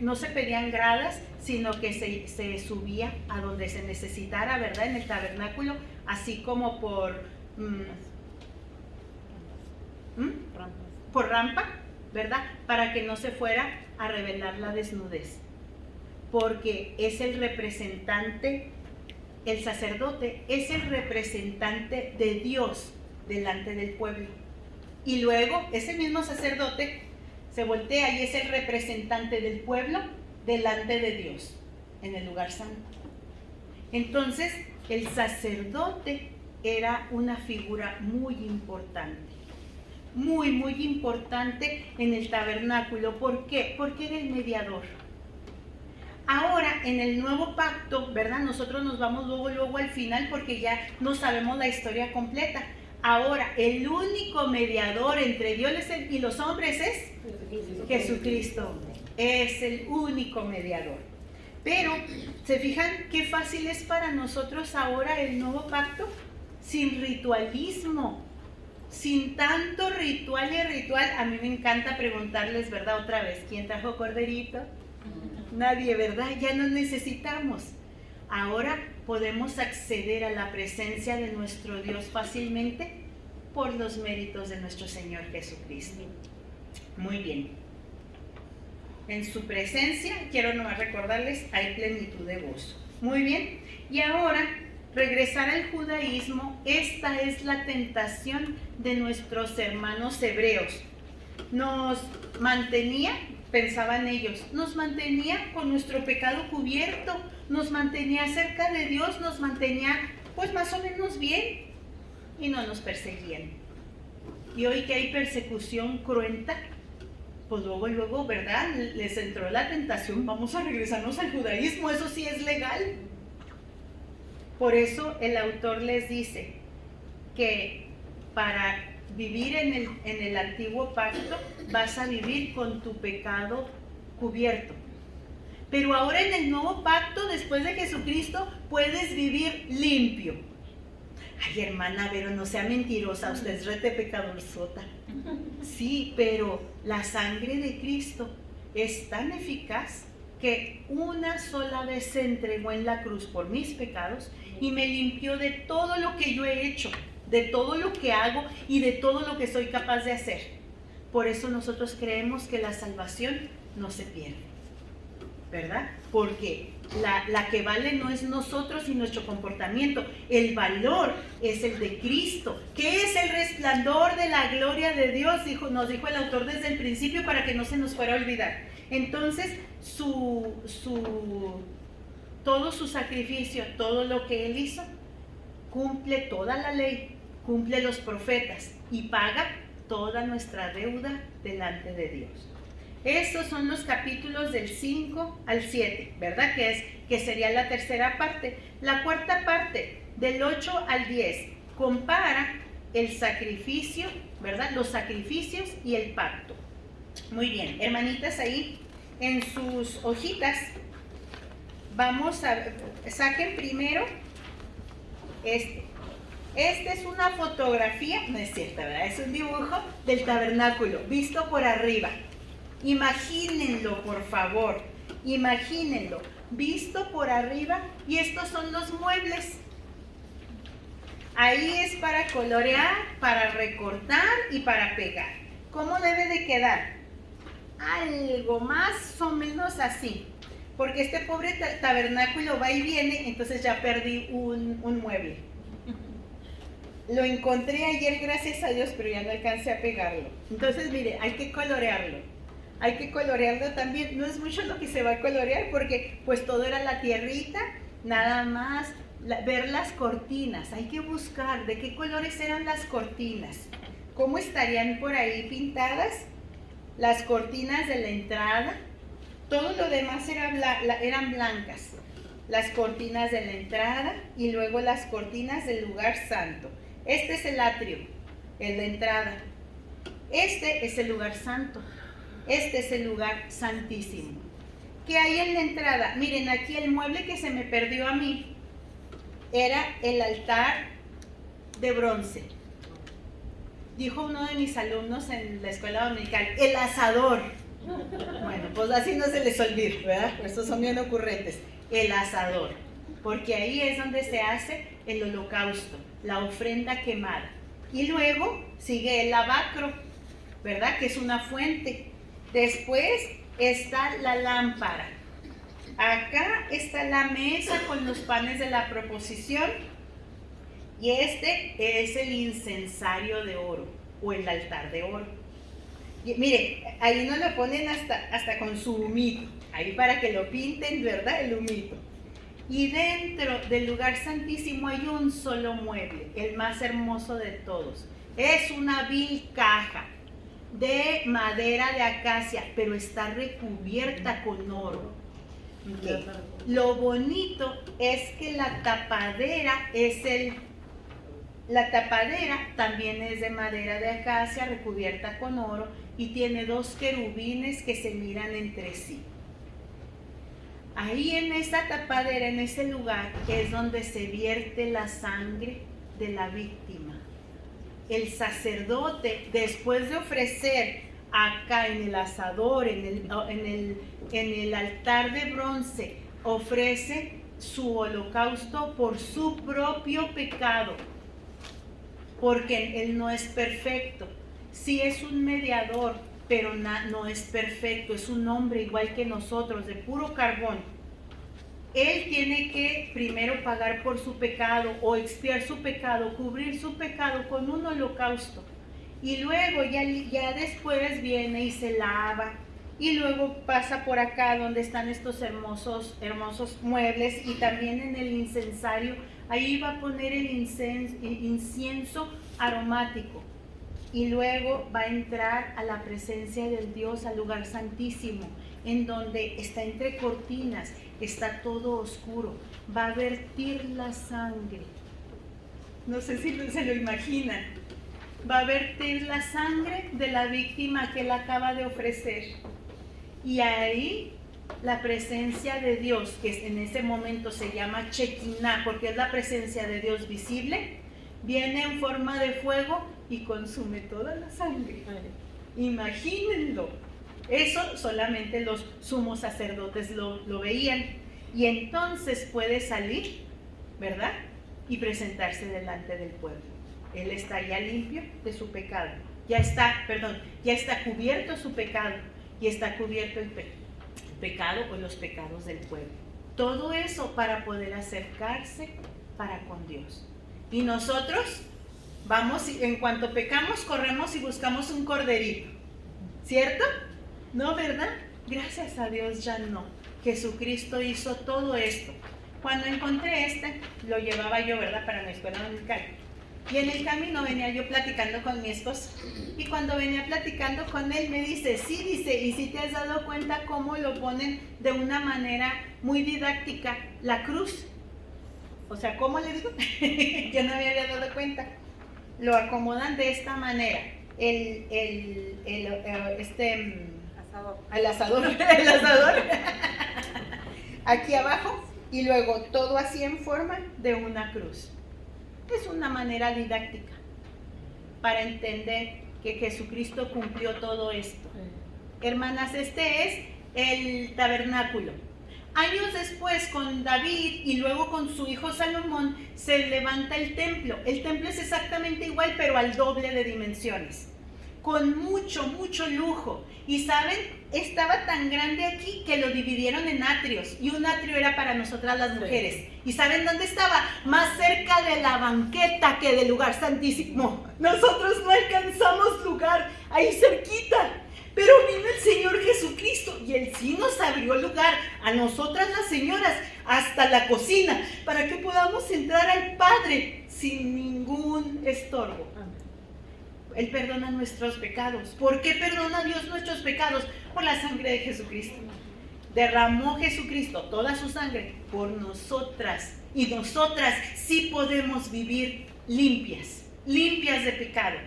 no se pedían gradas, sino que se subía a donde se necesitara, ¿verdad? En el tabernáculo, así como por rampa, ¿verdad? Para que no se fuera a revelar la desnudez. Porque es el representante, el sacerdote es el representante de Dios delante del pueblo. Y luego ese mismo sacerdote se voltea y es el representante del pueblo delante de Dios en el lugar santo. Entonces, el sacerdote era una figura muy importante, muy importante en el tabernáculo. ¿Por qué? Porque era el mediador. Ahora, en el nuevo pacto, ¿verdad? Nosotros nos vamos luego al final porque ya no sabemos la historia completa. Ahora, el único mediador entre Dios y los hombres es Jesucristo. Es el único mediador. Pero, ¿se fijan qué fácil es para nosotros ahora el nuevo pacto? Sin ritualismo, sin tanto ritual. A mí me encanta preguntarles, ¿verdad? Otra vez, ¿quién trajo corderito? Nadie, ¿verdad? Ya no necesitamos. Ahora podemos acceder a la presencia de nuestro Dios fácilmente por los méritos de nuestro Señor Jesucristo. Muy bien. En su presencia, quiero nomás recordarles, hay plenitud de gozo. Muy bien. Y ahora, regresar al judaísmo. Esta es la tentación de nuestros hermanos hebreos. Nos mantenía, pensaban ellos, nos mantenía con nuestro pecado cubierto, nos mantenía cerca de Dios, nos mantenía pues más o menos bien y no nos perseguían. Y hoy que hay persecución cruenta, pues luego, ¿verdad? Les entró la tentación, vamos a regresarnos al judaísmo, eso sí es legal. Por eso el autor les dice que para vivir en el antiguo pacto vas a vivir con tu pecado cubierto. Pero ahora en el nuevo pacto, después de Jesucristo, puedes vivir limpio. Ay, hermana, pero no sea mentirosa, usted es rete pecadorzota. Sí, pero la sangre de Cristo es tan eficaz que una sola vez se entregó en la cruz por mis pecados y me limpió de todo lo que yo he hecho, de todo lo que hago y de todo lo que soy capaz de hacer. Por eso nosotros creemos que la salvación no se pierde, ¿verdad? Porque la que vale no es nosotros y nuestro comportamiento, el valor es el de Cristo, que es el resplandor de la gloria de Dios, nos dijo el autor desde el principio para que no se nos fuera a olvidar. Entonces, todo su sacrificio, todo lo que Él hizo, cumple toda la ley, cumple los profetas y paga toda nuestra deuda delante de Dios. Estos son los capítulos del 5 al 7, ¿verdad? Que sería la tercera parte. La cuarta parte, del 8 al 10, compara el sacrificio, ¿verdad? Los sacrificios y el pacto. Muy bien, hermanitas, ahí en sus hojitas, saquen primero este. Esta es una fotografía, no es cierta, ¿verdad? Es un dibujo del tabernáculo, visto por arriba. Imagínenlo, por favor, imagínenlo, visto por arriba, y estos son los muebles. Ahí es para colorear, para recortar y para pegar. ¿Cómo debe de quedar? Algo más o menos así, porque este pobre tabernáculo va y viene, entonces ya perdí un mueble. Lo encontré ayer, gracias a Dios, pero ya no alcancé a pegarlo. Entonces, mire, hay que colorearlo. Hay que colorearlo también. No es mucho lo que se va a colorear porque pues todo era la tierrita, nada más ver las cortinas. Hay que buscar de qué colores eran las cortinas. ¿Cómo estarían por ahí pintadas? Las cortinas de la entrada. Todo lo demás eran blancas. Las cortinas de la entrada y luego las cortinas del lugar santo. Este es el atrio, el de entrada. Este es el lugar santo. Este es el lugar santísimo. ¿Qué hay en la entrada? Miren, aquí el mueble que se me perdió a mí era el altar de bronce. Dijo uno de mis alumnos en la escuela dominical, el asador. Bueno, pues así no se les olvida, ¿verdad? Estos son bien ocurrentes. El asador. Porque ahí es donde se hace el holocausto, la ofrenda quemada. Y luego sigue el lavacro. ¿verdad? Que es una fuente. Después está la lámpara. Acá está la mesa con los panes de la proposición. Y este es el incensario de oro o el altar de oro. Y, mire, ahí nos lo ponen hasta con su humito, ahí para que lo pinten, ¿verdad? El humito. Y dentro del lugar santísimo hay un solo mueble, el más hermoso de todos. Es una vil caja de madera de acacia, pero está recubierta con oro. Okay. Lo bonito es que la tapadera también es de madera de acacia recubierta con oro y tiene 2 querubines que se miran entre sí. Ahí en esa tapadera, en ese lugar, es donde se vierte la sangre de la víctima. El sacerdote, después de ofrecer acá en el asador, en el altar de bronce, ofrece su holocausto por su propio pecado, porque él no es perfecto. Sí es un mediador, pero no es perfecto, es un hombre igual que nosotros, de puro carbón. Él tiene que primero pagar por su pecado o expiar su pecado, cubrir su pecado con un holocausto. Y luego ya después viene y se lava. Y luego pasa por acá donde están estos hermosos muebles y también en el incensario. Ahí va a poner el incienso aromático. Y luego va a entrar a la presencia del Dios, al lugar santísimo, en donde está entre cortinas, está todo oscuro. Va a vertir la sangre. No sé si se lo imaginan. Va a vertir la sangre de la víctima que él acaba de ofrecer. Y ahí la presencia de Dios, que en ese momento se llama Shekinah, porque es la presencia de Dios visible, viene en forma de fuego y consume toda la sangre. Imagínenlo. Eso solamente los sumos sacerdotes lo veían. Y entonces puede salir, ¿verdad? Y presentarse delante del pueblo. Él está ya limpio de su pecado. Ya está cubierto su pecado. Y está cubierto el pecado o los pecados del pueblo. Todo eso para poder acercarse para con Dios. Y nosotros vamos, en cuanto pecamos, corremos y buscamos un corderito. ¿Cierto? ¿No, verdad? Gracias a Dios ya no. Jesucristo hizo todo esto. Cuando encontré lo llevaba yo, ¿verdad? Para mi escuela dominical. Y en el camino venía yo platicando con mi esposo. Y cuando venía platicando con él me dice, sí, dice, y si te has dado cuenta cómo lo ponen de una manera muy didáctica, la cruz. O sea, ¿cómo le digo? Yo no me había dado cuenta. Lo acomodan de esta manera. El asador aquí abajo y luego todo así en forma de una cruz. Es una manera didáctica para entender que Jesucristo cumplió todo esto. Hermanas, este es el tabernáculo. Años después, con David y luego con su hijo Salomón, se levanta el templo. El templo es exactamente igual, pero al doble de dimensiones, con mucho lujo. Y ¿saben? Estaba tan grande aquí que lo dividieron en atrios, y un atrio era para nosotras las mujeres. ¿Y saben dónde estaba? Más cerca de la banqueta que del lugar santísimo. Nosotros no alcanzamos lugar ahí cerquita, pero vino el Señor Jesucristo y Él sí nos abrió lugar a nosotras las señoras hasta la cocina para que podamos entrar al Padre sin ningún estorbo. Él perdona nuestros pecados. ¿Por qué perdona Dios nuestros pecados? Por la sangre de Jesucristo. Derramó Jesucristo toda su sangre por nosotras. Y nosotras sí podemos vivir limpias de pecado.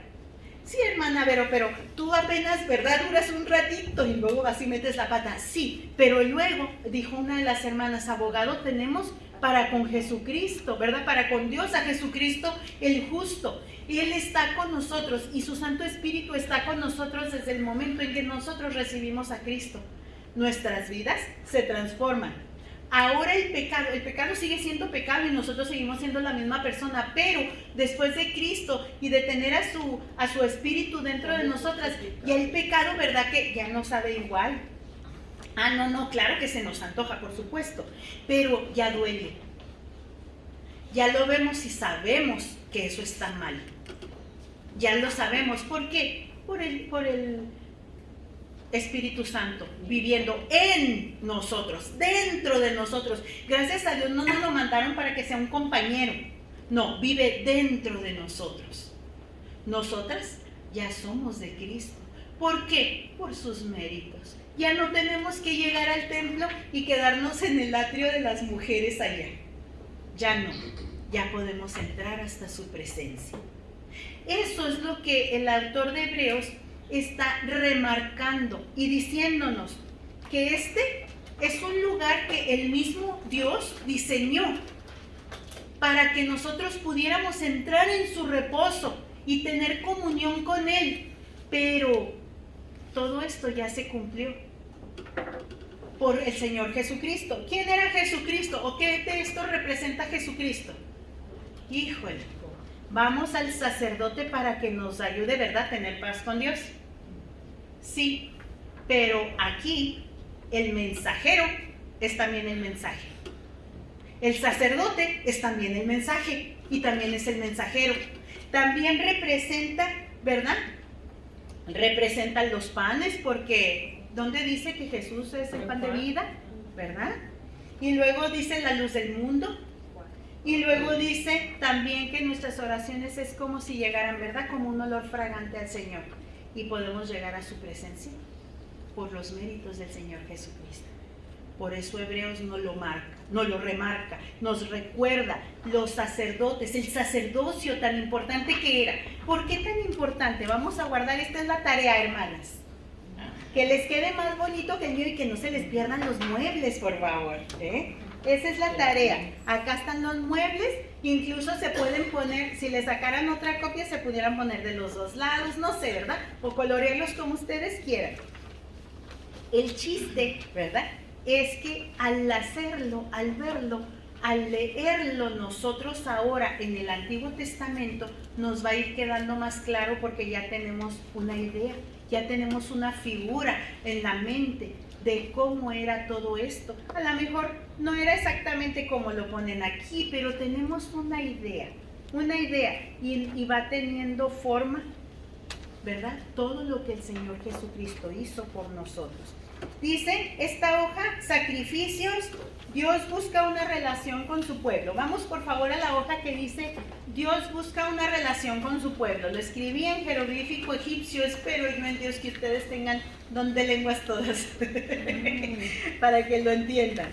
Sí, hermana Vero, pero tú apenas, ¿verdad? Duras un ratito y luego vas y metes la pata. Sí, pero luego, dijo una de las hermanas, abogado tenemos para con Jesucristo, ¿verdad? Para con Dios, a Jesucristo el justo. Y Él está con nosotros y su Santo Espíritu está con nosotros desde el momento en que nosotros recibimos a Cristo. Nuestras vidas se transforman. Ahora el pecado sigue siendo pecado y nosotros seguimos siendo la misma persona, pero después de Cristo y de tener a su Espíritu dentro de nosotras, ya el pecado, ¿verdad? Que ya no sabe igual. No, claro que se nos antoja, por supuesto, pero ya duele. Ya lo vemos y sabemos que eso está mal. Ya lo sabemos. ¿Por qué? Por el Espíritu Santo viviendo en nosotros, dentro de nosotros. Gracias a Dios no nos lo mandaron para que sea un compañero. No, vive dentro de nosotros. Nosotras ya somos de Cristo. ¿Por qué? Por sus méritos. Ya no tenemos que llegar al templo y quedarnos en el atrio de las mujeres allá. Ya no. Ya podemos entrar hasta su presencia. Eso es lo que el autor de Hebreos está remarcando y diciéndonos que este es un lugar que el mismo Dios diseñó para que nosotros pudiéramos entrar en su reposo y tener comunión con Él. Pero todo esto ya se cumplió por el Señor Jesucristo. ¿Quién era Jesucristo? ¿O qué de esto representa Jesucristo? Híjole, vamos al sacerdote para que nos ayude, ¿verdad?, a tener paz con Dios. Sí, pero aquí el mensajero es también el mensaje. El sacerdote es también el mensaje y también es el mensajero. También representa, ¿verdad? Representan los panes, porque ¿dónde dice que Jesús es el pan de vida? ¿Verdad? Y luego dice la luz del mundo. Y luego dice también que nuestras oraciones es como si llegaran, ¿verdad?, como un olor fragante al Señor. Y podemos llegar a su presencia por los méritos del Señor Jesucristo. Por eso Hebreos nos lo remarca, nos recuerda los sacerdotes, el sacerdocio tan importante que era. ¿Por qué tan importante? Vamos a guardar, esta es la tarea, hermanas. Que les quede más bonito que el mío y que no se les pierdan los muebles, por favor, ¿eh? Esa es la tarea. Acá están los muebles, incluso se pueden poner, si les sacaran otra copia, se pudieran poner de los dos lados, no sé, ¿verdad? O colorearlos como ustedes quieran. El chiste, ¿verdad?, es que al hacerlo, al verlo, al leerlo nosotros ahora en el Antiguo Testamento, nos va a ir quedando más claro porque ya tenemos una idea, ya tenemos una figura en la mente de cómo era todo esto. A lo mejor no era exactamente como lo ponen aquí, pero tenemos una idea y va teniendo forma, ¿verdad?, todo lo que el Señor Jesucristo hizo por nosotros. Dice esta hoja, sacrificios. Dios busca una relación con su pueblo. Vamos por favor a la hoja que dice Dios busca una relación con su pueblo. Lo escribí en jeroglífico egipcio. Espero yo en Dios que ustedes tengan don de lenguas todas para que lo entiendan.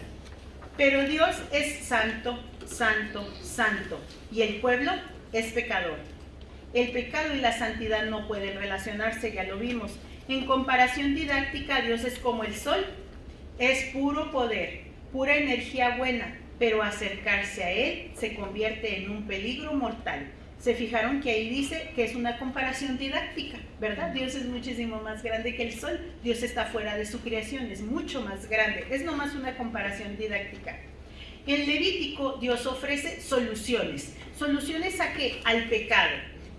Pero Dios es santo, santo, santo, y el pueblo es pecador. El pecado y la santidad no pueden relacionarse, ya lo vimos. En comparación didáctica, Dios es como el sol, es puro poder, pura energía buena, pero acercarse a Él se convierte en un peligro mortal. Se fijaron que ahí dice que es una comparación didáctica, ¿verdad? Dios es muchísimo más grande que el sol, Dios está fuera de su creación, es mucho más grande, es nomás una comparación didáctica. En Levítico, Dios ofrece soluciones. ¿Soluciones a qué? Al pecado.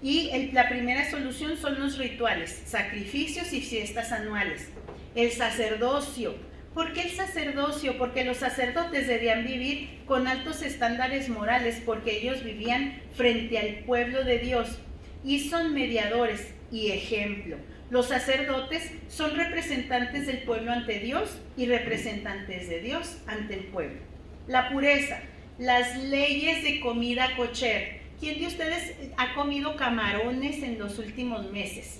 Y la primera solución son los rituales, sacrificios y fiestas anuales. El sacerdocio. ¿Por qué el sacerdocio? Porque los sacerdotes debían vivir con altos estándares morales, porque ellos vivían frente al pueblo de Dios y son mediadores y ejemplo. Los sacerdotes son representantes del pueblo ante Dios y representantes de Dios ante el pueblo. La pureza, las leyes de comida kosher. ¿Quién de ustedes ha comido camarones en los últimos meses?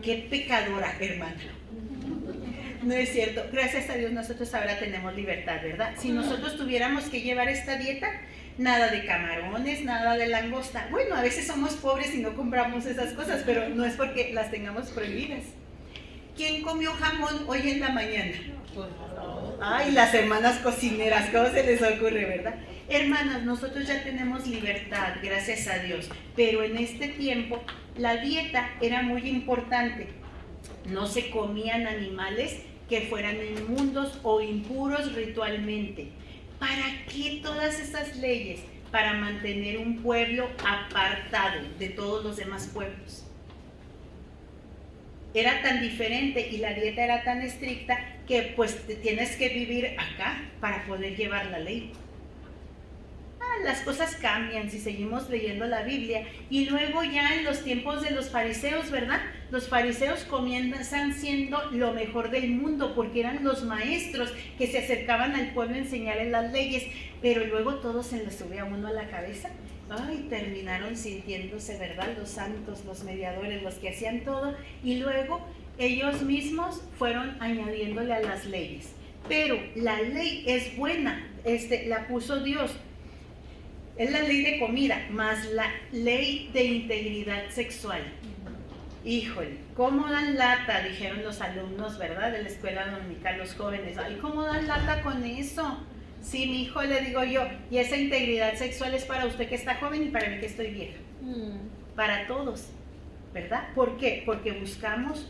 ¡Qué pecadora, hermana! No es cierto. Gracias a Dios nosotros ahora tenemos libertad, ¿verdad? Si nosotros tuviéramos que llevar esta dieta, nada de camarones, nada de langosta. Bueno, a veces somos pobres y no compramos esas cosas, pero no es porque las tengamos prohibidas. ¿Quién comió jamón hoy en la mañana? Ay, las hermanas cocineras, ¿cómo se les ocurre, verdad? Hermanas, nosotros ya tenemos libertad, gracias a Dios, pero en este tiempo la dieta era muy importante. No se comían animales que fueran inmundos o impuros ritualmente. ¿Para qué todas esas leyes? Para mantener un pueblo apartado de todos los demás pueblos. Era tan diferente y la dieta era tan estricta que pues te tienes que vivir acá para poder llevar la ley. Las cosas cambian si seguimos leyendo la Biblia. Y luego ya en los tiempos de los fariseos, ¿verdad? Los fariseos comienzan siendo lo mejor del mundo porque eran los maestros que se acercaban al pueblo a enseñarles las leyes, pero luego todo se les subía a uno a la cabeza. Ay, terminaron sintiéndose, ¿verdad? Los santos, los mediadores, los que hacían todo, y luego ellos mismos fueron añadiéndole a las leyes. Pero la ley es buena, la puso Dios. Es la ley de comida, más la ley de integridad sexual. Híjole, ¿cómo dan lata? Dijeron los alumnos, ¿verdad? De la escuela dominical, los jóvenes. Ay, ¿cómo dan lata con eso? Sí, mi hijo, le digo yo, y esa integridad sexual es para usted que está joven y para mí que estoy vieja. Para todos, ¿verdad? ¿Por qué? Porque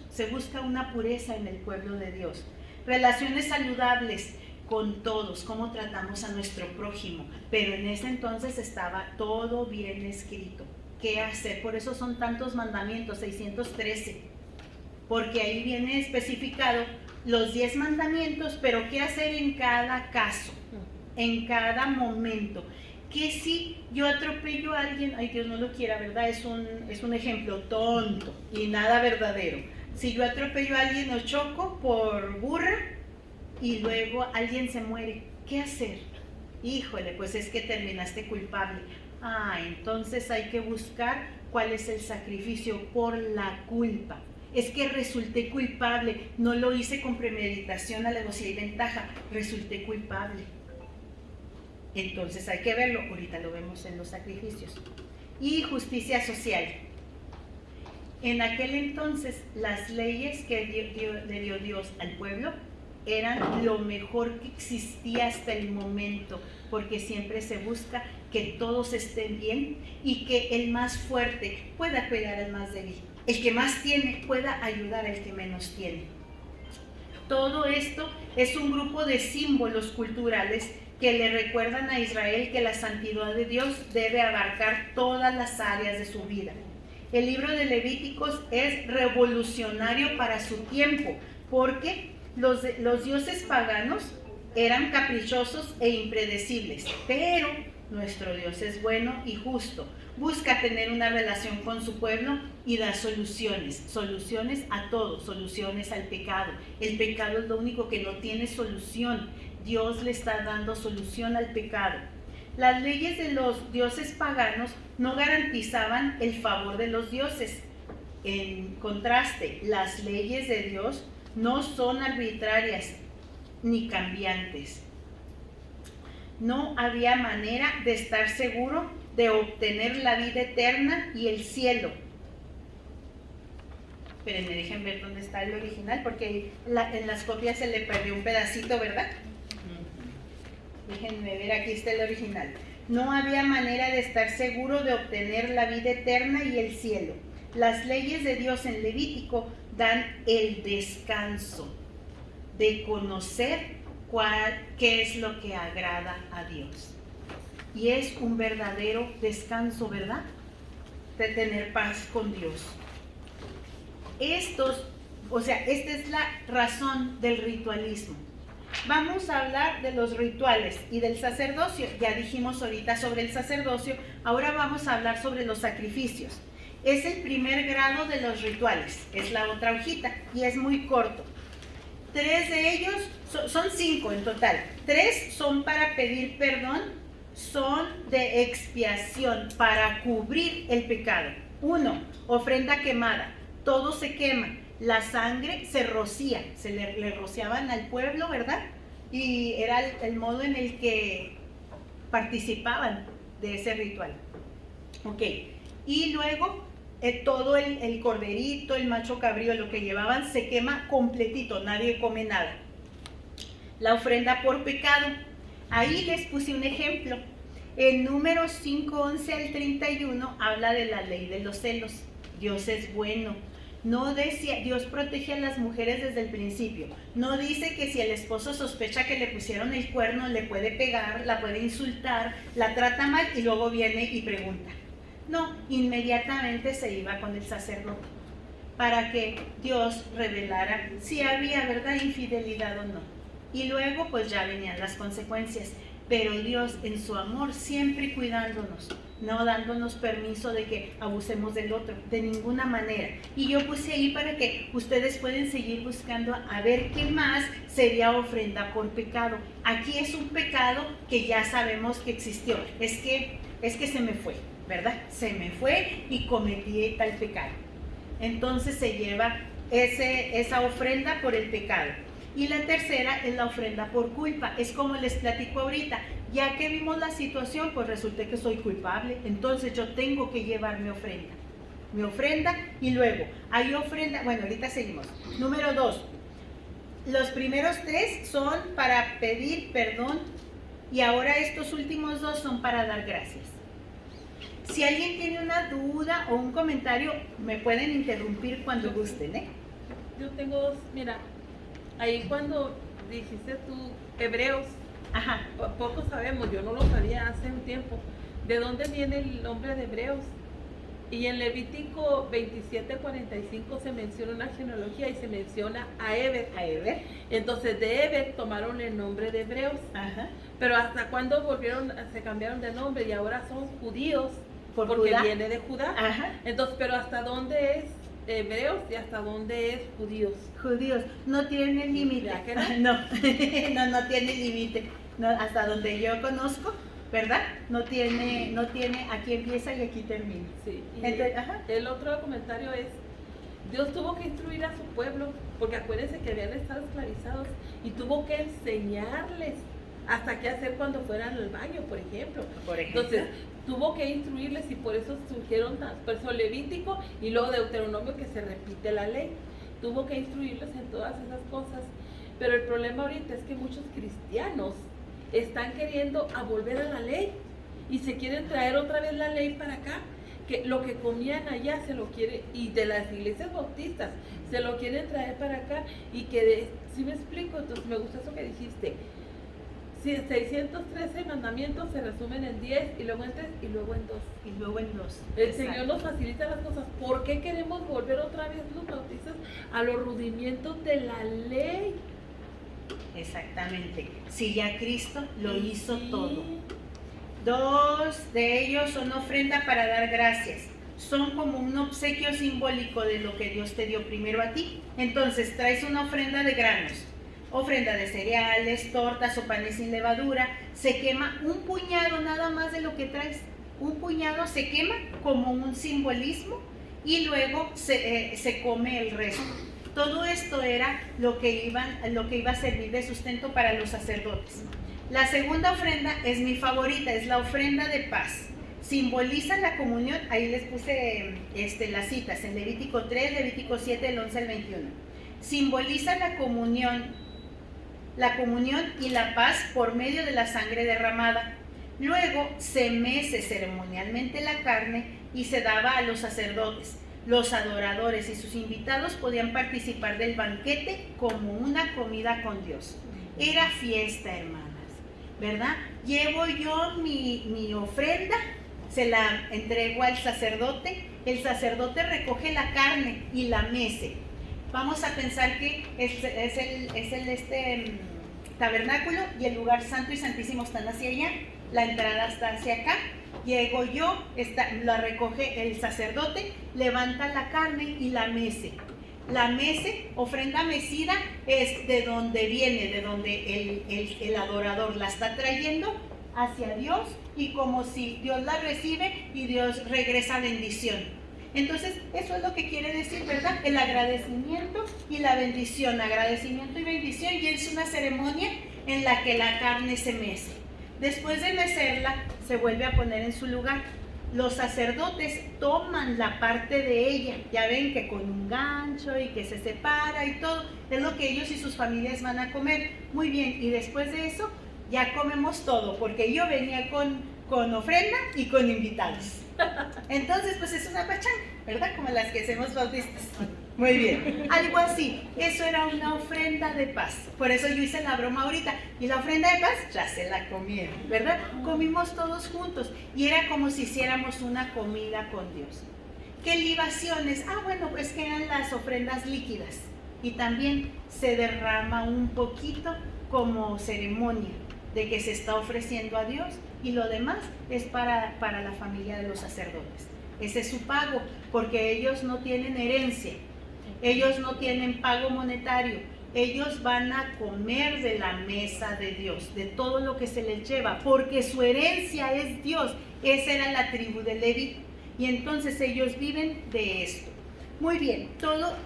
se busca una pureza en el pueblo de Dios. Relaciones saludables con todos, cómo tratamos a nuestro prójimo, pero en ese entonces estaba todo bien escrito. ¿Qué hacer? Por eso son tantos mandamientos, 613, porque ahí viene especificado los 10 mandamientos, pero qué hacer en cada caso, en cada momento. Que si yo atropello a alguien, ay, Dios no lo quiera, ¿verdad? Es un ejemplo tonto y nada verdadero. Si yo atropello a alguien o choco por burra, y luego alguien se muere, ¿qué hacer? Híjole, pues es que terminaste culpable. Entonces hay que buscar cuál es el sacrificio por la culpa. Es que resulté culpable, no lo hice con premeditación, alevosía y ventaja, resulté culpable. Entonces hay que verlo, ahorita lo vemos en los sacrificios. Y justicia social. En aquel entonces las leyes que le dio Dios al pueblo eran lo mejor que existía hasta el momento, porque siempre se busca que todos estén bien y que el más fuerte pueda cuidar al más débil, el que más tiene pueda ayudar al que menos tiene. Todo esto es un grupo de símbolos culturales que le recuerdan a Israel que la santidad de Dios debe abarcar todas las áreas de su vida. El libro de Levíticos es revolucionario para su tiempo, porque los dioses paganos eran caprichosos e impredecibles, pero nuestro Dios es bueno y justo. Busca tener una relación con su pueblo y da soluciones a todo, soluciones al pecado. El pecado es lo único que no tiene solución. Dios le está dando solución al pecado. Las leyes de los dioses paganos no garantizaban el favor de los dioses. En contraste, las leyes de Dios no son arbitrarias ni cambiantes. No había manera de estar seguro de obtener la vida eterna y el cielo. Espérenme, dejen ver dónde está el original, porque en las copias se le perdió un pedacito, ¿verdad? Déjenme ver, aquí está el original. No había manera de estar seguro de obtener la vida eterna y el cielo. Las leyes de Dios en Levítico dan el descanso de conocer qué es lo que agrada a Dios. Y es un verdadero descanso, ¿verdad? De tener paz con Dios. Esta es la razón del ritualismo. Vamos a hablar de los rituales y del sacerdocio. Ya dijimos ahorita sobre el sacerdocio, ahora vamos a hablar sobre los sacrificios. Es el primer grado de los rituales, es la otra hojita y es muy corto. 3 de ellos, son 5 en total. 3 son para pedir perdón, son de expiación, para cubrir el pecado. 1, ofrenda quemada, todo se quema, la sangre se rocía, se le rociaban al pueblo, ¿verdad? Y era el modo en el que participaban de ese ritual. Ok, y luego todo el corderito, el macho cabrío, lo que llevaban se quema completito, nadie come nada. La ofrenda por pecado, ahí les puse un ejemplo. En Números 5:11 al 31 habla de la ley de los celos. Dios es bueno, No decía, Dios protege a las mujeres desde el principio. No dice que si el esposo sospecha que le pusieron el cuerno, le puede pegar, la puede insultar, la trata mal y luego viene y pregunta. No, inmediatamente se iba con el sacerdote para que Dios revelara si había, ¿verdad?, infidelidad o no. Y luego pues ya venían las consecuencias. Pero Dios en su amor siempre cuidándonos, no dándonos permiso de que abusemos del otro, de ninguna manera. Y yo puse ahí para que ustedes pueden seguir buscando a ver qué más sería ofrenda por pecado. Aquí es un pecado que ya sabemos que existió. Es que se me fue, ¿verdad? Se me fue y cometí tal pecado. Entonces se lleva esa ofrenda por el pecado. Y la tercera es la ofrenda por culpa. Es como les platico ahorita. Ya que vimos la situación, pues resulta que soy culpable. Entonces yo tengo que llevar mi ofrenda. Mi ofrenda y luego hay ofrenda. Bueno, ahorita seguimos. Número 2. Los primeros 3 son para pedir perdón. Y ahora estos últimos 2 son para dar gracias. Si alguien tiene una duda o un comentario, me pueden interrumpir cuando gusten, ¿eh? Yo tengo 2, mira. Ahí cuando dijiste tú, Hebreos, Ajá. poco sabemos, yo no lo sabía hace un tiempo, de dónde viene el nombre de Hebreos. Y en Levítico 27:45 se menciona una genealogía y se menciona a Eber. A ver. Entonces de Eber tomaron el nombre de Hebreos. Ajá. Pero hasta cuando se cambiaron de nombre y ahora son judíos, Por porque Judá. viene de Judá. Ajá. Entonces, pero hasta dónde es Hebreos y hasta dónde es judíos. Judíos, no tiene límite. ¿Ya que no? No tiene límite. No, hasta donde yo conozco, ¿verdad? No tiene, aquí empieza y aquí termina. Sí. Y Entonces, ajá. el otro comentario es, Dios tuvo que instruir a su pueblo, porque acuérdense que habían estado esclavizados y tuvo que enseñarles hasta qué hacer cuando fueran al baño, por ejemplo. Entonces, tuvo que instruirles y por eso surgieron, por eso Levítico y luego Deuteronomio, que se repite la ley. Tuvo que instruirles en todas esas cosas. Pero el problema ahorita es que muchos cristianos están queriendo volver a la ley y se quieren traer otra vez la ley para acá, que lo que comían allá se lo quieren, y de las iglesias bautistas se lo quieren traer para acá, y que si me explico, entonces me gusta eso que dijiste. 613 mandamientos se resumen en 10 y luego en 3 y luego en 2. Y luego en 2. El Señor nos facilita las cosas. ¿Por qué queremos volver otra vez los bautistas a los rudimentos de la ley? Exactamente. Si ya Cristo lo hizo Sí. todo. 2 de ellos son ofrenda para dar gracias. Son como un obsequio simbólico de lo que Dios te dio primero a ti. Entonces traes una ofrenda de granos, ofrenda de cereales, tortas o panes sin levadura. Se quema un puñado nada más de lo que traes. Un puñado se quema como un simbolismo y luego se come el resto. Todo esto era lo que iba a servir de sustento para los sacerdotes. La segunda ofrenda es mi favorita, es la ofrenda de paz. Simboliza la comunión. Ahí les puse las citas en Levítico 3, Levítico 7, del 11 al 21. Simboliza la comunión y la paz por medio de la sangre derramada. Luego se mece ceremonialmente la carne y se daba a los sacerdotes. Los adoradores y sus invitados podían participar del banquete como una comida con Dios. Era fiesta, hermanas, ¿verdad? Llevo yo mi ofrenda, se la entrego al sacerdote, el sacerdote recoge la carne y la mece. Vamos a pensar que es el tabernáculo y el lugar santo y santísimo están hacia allá, la entrada está hacia acá. Llego yo, la recoge el sacerdote, levanta la carne y la mece. La mece, ofrenda mecida, es de donde viene, de donde el adorador la está trayendo hacia Dios, y como si Dios la recibe y Dios regresa bendición. Entonces, eso es lo que quiere decir, ¿verdad? El agradecimiento y la bendición, agradecimiento y bendición, y es una ceremonia en la que la carne se mece. Después de mecerla, se vuelve a poner en su lugar. Los sacerdotes toman la parte de ella, ya ven que con un gancho y que se separa y todo, es lo que ellos y sus familias van a comer. Muy bien, y después de eso, ya comemos todo, porque yo venía con ofrenda y con invitados. Entonces, pues es una pachanga, ¿verdad? Como las que hacemos bautistas. Muy bien, algo así. Eso era una ofrenda de paz. Por eso yo hice la broma ahorita. Y la ofrenda de paz ya se la comieron, ¿verdad? Comimos todos juntos y era como si hiciéramos una comida con Dios. ¿Qué libaciones? Bueno, pues que eran las ofrendas líquidas. Y también se derrama un poquito como ceremonia de que se está ofreciendo a Dios, y lo demás es para la familia de los sacerdotes. Ese es su pago, porque ellos no tienen herencia, ellos no tienen pago monetario, ellos van a comer de la mesa de Dios, de todo lo que se les lleva, porque su herencia es Dios. Esa era la tribu de Leví, y entonces ellos viven de esto. Muy bien,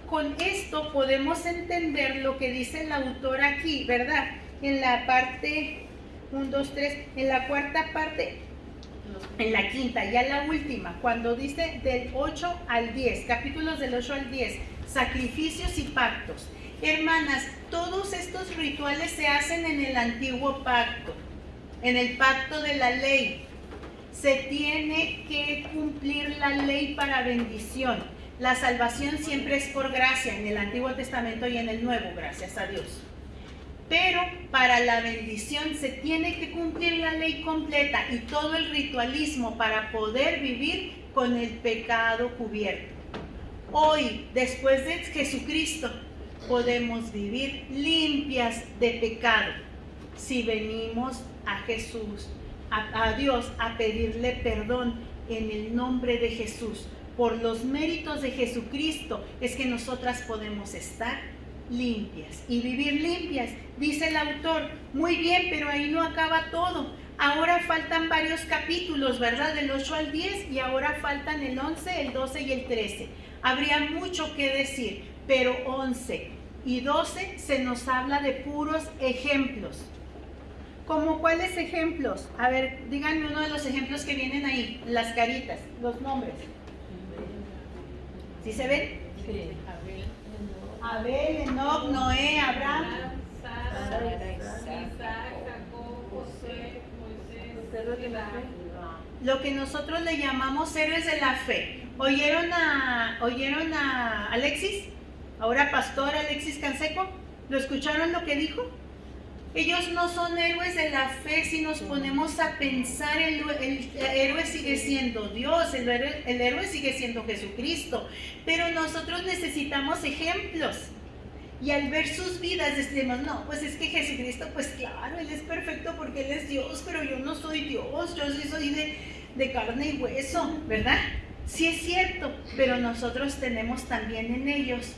con esto podemos entender lo que dice el autor aquí, ¿verdad? En la parte 1, 2, 3, en la cuarta parte, en la quinta, ya la última, cuando dice del 8 al 10, capítulos del 8 al 10, sacrificios y pactos. Hermanas, todos estos rituales se hacen en el antiguo pacto, en el pacto de la ley. Se tiene que cumplir la ley para bendición. La salvación siempre es por gracia, en el Antiguo Testamento y en el Nuevo, gracias a Dios. Pero para la bendición se tiene que cumplir la ley completa y todo el ritualismo para poder vivir con el pecado cubierto. Hoy, después de Jesucristo, podemos vivir limpias de pecado si venimos a Jesús, a Dios, a pedirle perdón en el nombre de Jesús. Por los méritos de Jesucristo es que nosotras podemos estar limpias y vivir limpias. Dice el autor, muy bien, pero ahí no acaba todo. Ahora faltan varios capítulos, ¿verdad? Del 8 al 10, y ahora faltan el 11, el 12 y el 13. Habría mucho que decir, pero 11 y 12 se nos habla de puros ejemplos. ¿Cómo cuáles ejemplos? A ver, díganme uno de los ejemplos que vienen ahí, las caritas, los nombres. ¿Sí se ven? Sí. Abel, Enoc, Noé, Abraham. Isaac, Jacob, José, Moisés, Lo que nosotros le llamamos héroes de la fe. ¿Oyeron a Alexis? Ahora pastor Alexis Canseco. ¿Lo escucharon lo que dijo? Ellos no son héroes de la fe. Si nos ponemos a pensar, el héroe sigue siendo Dios, el héroe sigue siendo Jesucristo, pero nosotros necesitamos ejemplos. Y al ver sus vidas decimos, no, pues es que Jesucristo, pues claro, Él es perfecto porque Él es Dios, pero yo no soy Dios, yo sí soy de carne y hueso, ¿verdad? Sí es cierto, pero nosotros tenemos también en ellos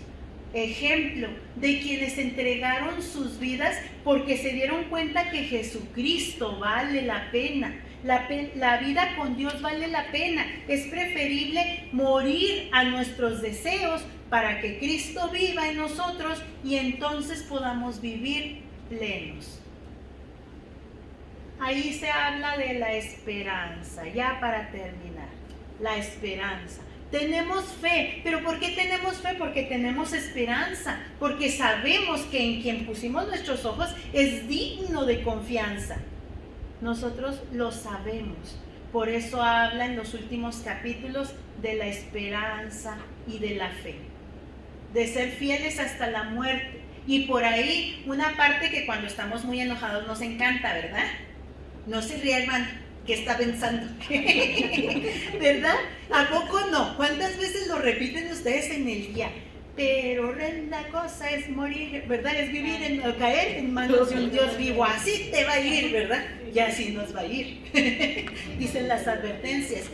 ejemplo de quienes entregaron sus vidas porque se dieron cuenta que Jesucristo vale la pena. La vida con Dios vale la pena. Es preferible morir a nuestros deseos para que Cristo viva en nosotros y entonces podamos vivir plenos. Ahí se habla de la esperanza, ya para terminar, la esperanza. Tenemos fe, pero ¿por qué tenemos fe? Porque tenemos esperanza, porque sabemos que en quien pusimos nuestros ojos es digno de confianza. Nosotros lo sabemos, por eso habla en los últimos capítulos de la esperanza y de la fe, de ser fieles hasta la muerte. Y por ahí una parte que cuando estamos muy enojados nos encanta, ¿verdad? No se ría, hermano. ¿Qué está pensando? ¿Verdad? ¿A poco no? ¿Cuántas veces lo repiten ustedes en el día? Pero la cosa es morir, ¿verdad? Es vivir caer en manos de un Dios vivo. Así te va a ir, ¿verdad? Y así nos va a ir. Dicen las advertencias.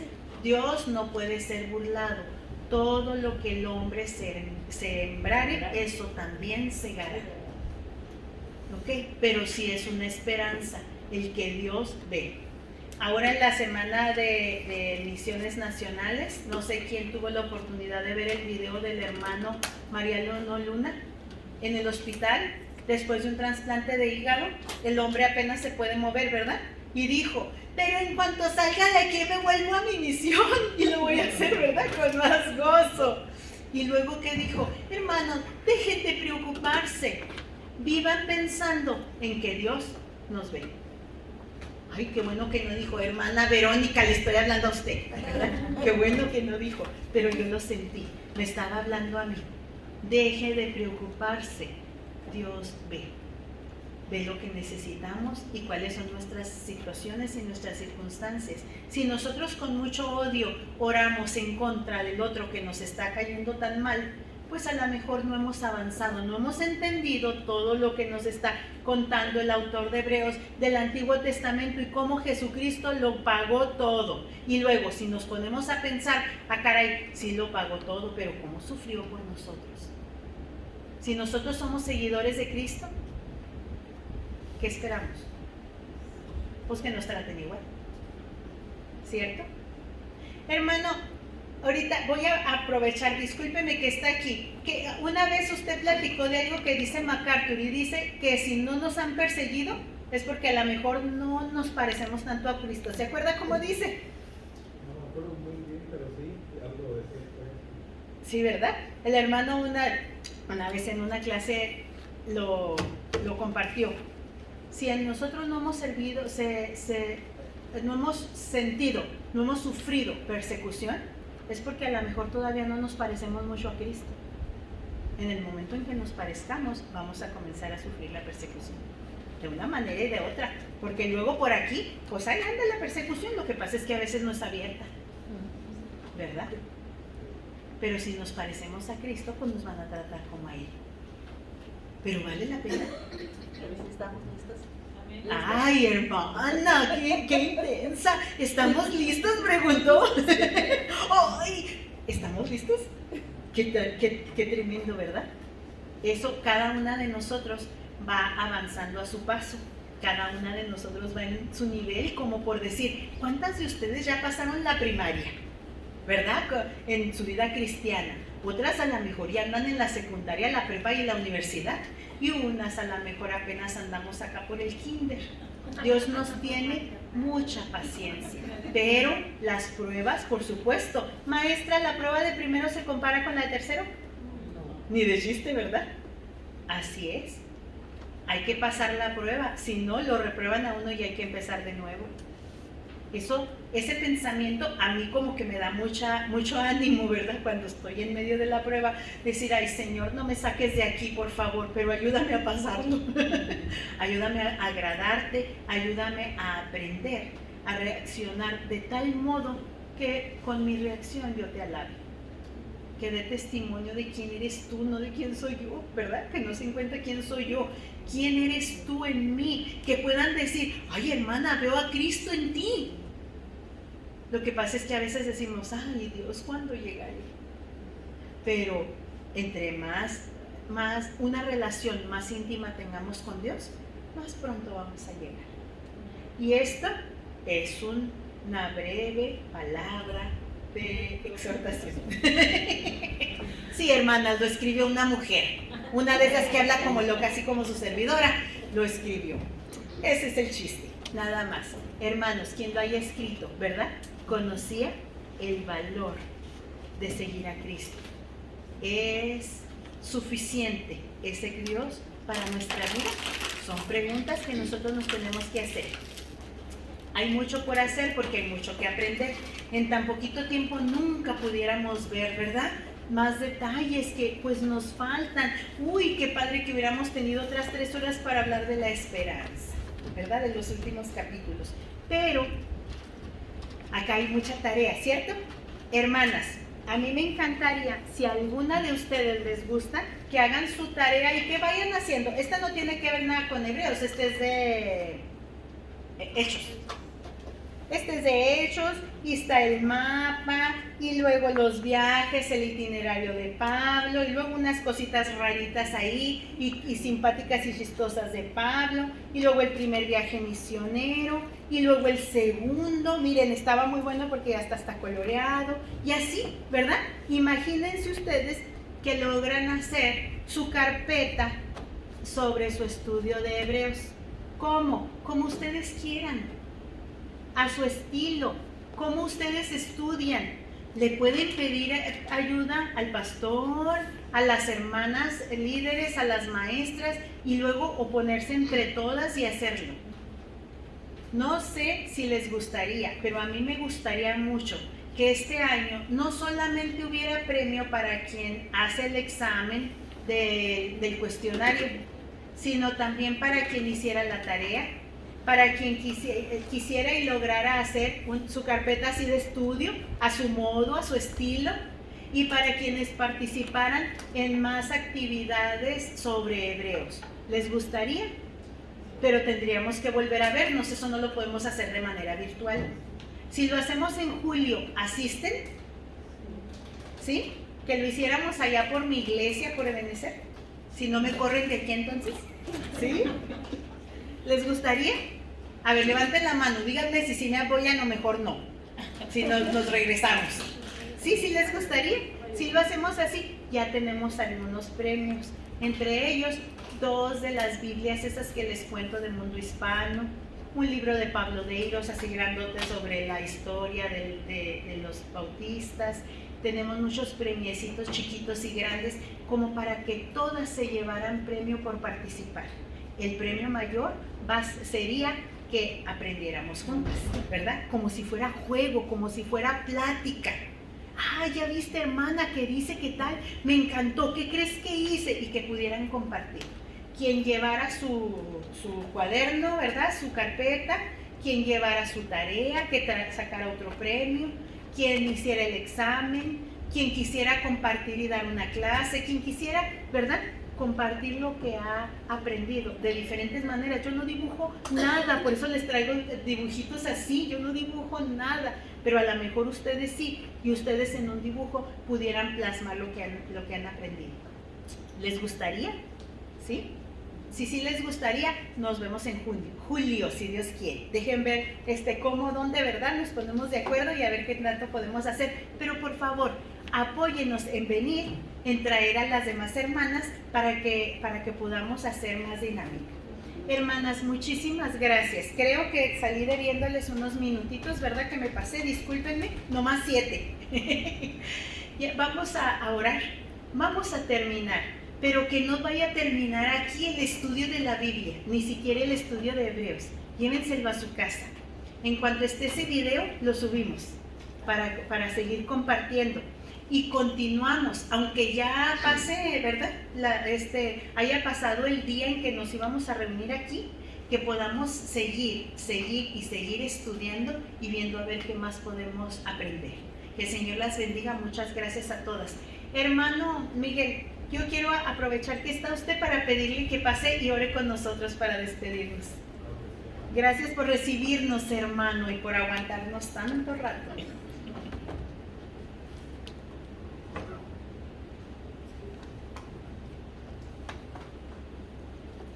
Dios no puede ser burlado. Todo lo que el hombre sembrare, eso también segará. ¿Ok? Pero sí es una esperanza el que Dios ve. Ahora en la semana de misiones nacionales, no sé quién tuvo la oportunidad de ver el video del hermano Mariano Luna en el hospital, después de un trasplante de hígado. El hombre apenas se puede mover, ¿verdad? Y dijo, pero en cuanto salga de aquí me vuelvo a mi misión y lo voy a hacer, ¿verdad? Con más gozo. Y luego, ¿qué dijo? Hermanos, dejen de preocuparse, vivan pensando en que Dios nos ve. Ay, qué bueno que no dijo, hermana Verónica, le estoy hablando a usted. Qué bueno que no dijo, pero yo lo sentí, me estaba hablando a mí. Deje de preocuparse. Dios ve lo que necesitamos y cuáles son nuestras situaciones y nuestras circunstancias. Si nosotros con mucho odio oramos en contra del otro que nos está cayendo tan mal, pues a lo mejor no hemos avanzado, no hemos entendido todo lo que nos está contando el autor de Hebreos del Antiguo Testamento y cómo Jesucristo lo pagó todo. Y luego, si nos ponemos a pensar, caray, sí lo pagó todo, pero ¿cómo sufrió por nosotros? Si nosotros somos seguidores de Cristo, ¿qué esperamos? Pues que nos traten igual, ¿cierto? Hermano, ahorita voy a aprovechar, discúlpeme que está aquí, que una vez usted platicó de algo que dice MacArthur y dice que si no nos han perseguido es porque a lo mejor no nos parecemos tanto a Cristo. ¿Se acuerda cómo dice? No me acuerdo muy bien, pero sí, algo de eso. Sí, ¿verdad? El hermano una vez en una clase lo compartió. Si en nosotros no hemos servido, no hemos sentido, no hemos sufrido persecución, es porque a lo mejor todavía no nos parecemos mucho a Cristo. En el momento en que nos parezcamos, vamos a comenzar a sufrir la persecución, de una manera y de otra, porque luego por aquí, pues ahí anda la persecución, lo que pasa es que a veces no es abierta, ¿verdad? Pero si nos parecemos a Cristo, pues nos van a tratar como a Él. Pero vale la pena. ¿Estamos listos? Ay, hermana, qué intensa. ¿Estamos listos? Preguntó. Ay, ¿estamos listos? Qué tremendo, ¿verdad? Eso, cada una de nosotros va avanzando a su paso. Cada una de nosotros va en su nivel, como por decir, ¿cuántas de ustedes ya pasaron la primaria? ¿Verdad? En su vida cristiana. Otras a lo mejor ya andan en la secundaria, la prepa y la universidad. Y unas a lo mejor apenas andamos acá por el kinder. Dios nos tiene mucha paciencia. Pero las pruebas, por supuesto. Maestra, ¿la prueba de primero se compara con la de tercero? Ni de chiste, ¿verdad? Así es. Hay que pasar la prueba. Si no, lo reprueban a uno y hay que empezar de nuevo. Ese pensamiento a mí como que me da mucho ánimo, ¿verdad? Cuando estoy en medio de la prueba, decir, ay Señor, no me saques de aquí, por favor, pero ayúdame a pasarlo. Ayúdame a agradarte, ayúdame a aprender, a reaccionar de tal modo que con mi reacción yo te alabe. Que dé testimonio de quién eres tú, no de quién soy yo, ¿verdad? Que no se encuentre quién soy yo, quién eres tú en mí, que puedan decir, ay hermana, veo a Cristo en ti. Lo que pasa es que a veces decimos, ay Dios, ¿cuándo llegaré? Pero entre más una relación más íntima tengamos con Dios, más pronto vamos a llegar. Y esta es una breve palabra de exhortación. Sí, hermanas, lo escribió una mujer, una de esas que habla como loca, así como su servidora, lo escribió. Ese es el chiste, nada más. Hermanos, quien lo haya escrito, ¿verdad? Conocía el valor de seguir a Cristo. Es suficiente ese Dios para nuestra vida. Son preguntas que nosotros nos tenemos que hacer. Hay mucho por hacer porque hay mucho que aprender. En tan poquito tiempo nunca pudiéramos ver, ¿verdad? Más detalles que pues nos faltan. Uy, qué padre que hubiéramos tenido otras 3 horas para hablar de la esperanza, ¿verdad? De los últimos capítulos. Pero acá hay mucha tarea, ¿cierto? Hermanas, a mí me encantaría, si a alguna de ustedes les gusta, que hagan su tarea y que vayan haciendo. Esta no tiene que ver nada con Hebreos, este es de Hechos. Este es de Hechos y está el mapa y luego los viajes, el itinerario de Pablo y luego unas cositas raritas ahí y simpáticas y chistosas de Pablo y luego el primer viaje misionero y luego el segundo, miren, estaba muy bueno porque hasta está coloreado y así, ¿verdad? Imagínense ustedes que logran hacer su carpeta sobre su estudio de Hebreos. ¿Cómo? Como ustedes quieran. A su estilo, cómo ustedes estudian. Le pueden pedir ayuda al pastor, a las hermanas líderes, a las maestras y luego oponerse entre todas y hacerlo. No sé si les gustaría, pero a mí me gustaría mucho que este año no solamente hubiera premio para quien hace el examen del cuestionario, sino también para quien hiciera la tarea, para quien quisiera y lograra hacer su carpeta así de estudio, a su modo, a su estilo, y para quienes participaran en más actividades sobre Hebreos. ¿Les gustaría? Pero tendríamos que volver a vernos, eso no lo podemos hacer de manera virtual. Si lo hacemos en julio, ¿asisten? ¿Sí? Que lo hiciéramos allá por mi iglesia, por Ebenezer. Si no me corren de aquí entonces. ¿Sí? ¿Les gustaría? A ver, levanten la mano, díganme si sí me apoyan o mejor no. Si nos regresamos. ¿Sí les gustaría? Si lo hacemos así, ya tenemos algunos premios. Entre ellos, 2 de las Biblias, esas que les cuento del mundo hispano, un libro de Pablo Deiros, así grandote, sobre la historia de los bautistas. Tenemos muchos premiecitos chiquitos y grandes, como para que todas se llevaran premio por participar. El premio mayor sería que aprendiéramos juntas, ¿verdad? Como si fuera juego, como si fuera plática. Ya viste, hermana, que dice que tal, me encantó, ¿qué crees que hice? Y que pudieran compartir. Quien llevara su cuaderno, ¿verdad? Su carpeta, quien llevara su tarea, que sacara otro premio, quien hiciera el examen, quien quisiera compartir y dar una clase, quien quisiera, ¿verdad?, compartir lo que ha aprendido de diferentes maneras. Yo no dibujo nada, por eso les traigo dibujitos así, yo no dibujo nada, pero a lo mejor ustedes sí, y ustedes en un dibujo pudieran plasmar lo que han aprendido. ¿Les gustaría? ¿Sí? Si les gustaría, nos vemos en julio, si Dios quiere. Dejen ver cómo, dónde, ¿verdad? Nos ponemos de acuerdo y a ver qué tanto podemos hacer. Pero por favor, apóyenos en venir, en traer a las demás hermanas para que podamos hacer más dinámica. Hermanas, muchísimas gracias. Creo que salí debiéndoles unos minutitos, ¿verdad? Que me pasé, discúlpenme, nomás 7. Ya, vamos a orar, vamos a terminar. Pero que no vaya a terminar aquí el estudio de la Biblia, ni siquiera el estudio de Hebreos. Llévenselo a su casa. En cuanto esté ese video, lo subimos para seguir compartiendo. Y continuamos, aunque ya pase, ¿verdad? Haya pasado el día en que nos íbamos a reunir aquí, que podamos seguir estudiando y viendo a ver qué más podemos aprender. Que el Señor las bendiga. Muchas gracias a todas. Hermano Miguel, yo quiero aprovechar que está usted para pedirle que pase y ore con nosotros para despedirnos. Gracias por recibirnos, hermano, y por aguantarnos tanto rato.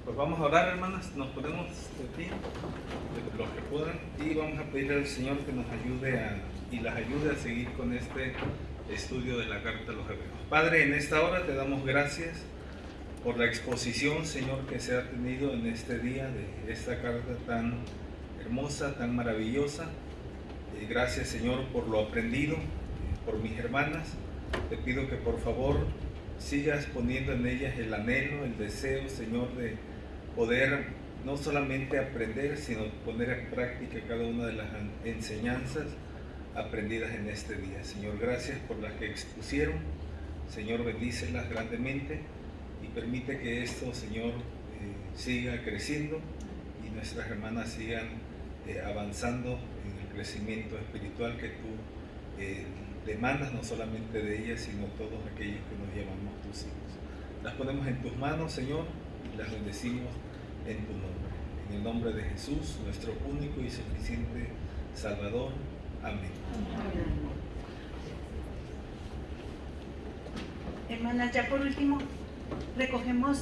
Pues vamos a orar, hermanas, nos ponemos de pie, los que puedan, y vamos a pedirle al Señor que nos ayude y las ayude a seguir con este estudio de la carta a los Hebreos. Padre, en esta hora te damos gracias por la exposición, Señor, que se ha tenido en este día de esta carta tan hermosa, tan maravillosa. Gracias, Señor, por lo aprendido, por mis hermanas. Te pido que por favor sigas poniendo en ellas el anhelo, el deseo, Señor, de poder no solamente aprender, sino poner en práctica cada una de las enseñanzas aprendidas en este día. Señor, gracias por las que expusieron. Señor, bendícelas grandemente y permite que esto, Señor, siga creciendo y nuestras hermanas sigan avanzando en el crecimiento espiritual que tú demandas, no solamente de ellas, sino todos aquellos que nos llamamos tus hijos. Las ponemos en tus manos, Señor, y las bendecimos en tu nombre. En el nombre de Jesús, nuestro único y suficiente Salvador. Amén. Hermanas, ya por último, recogemos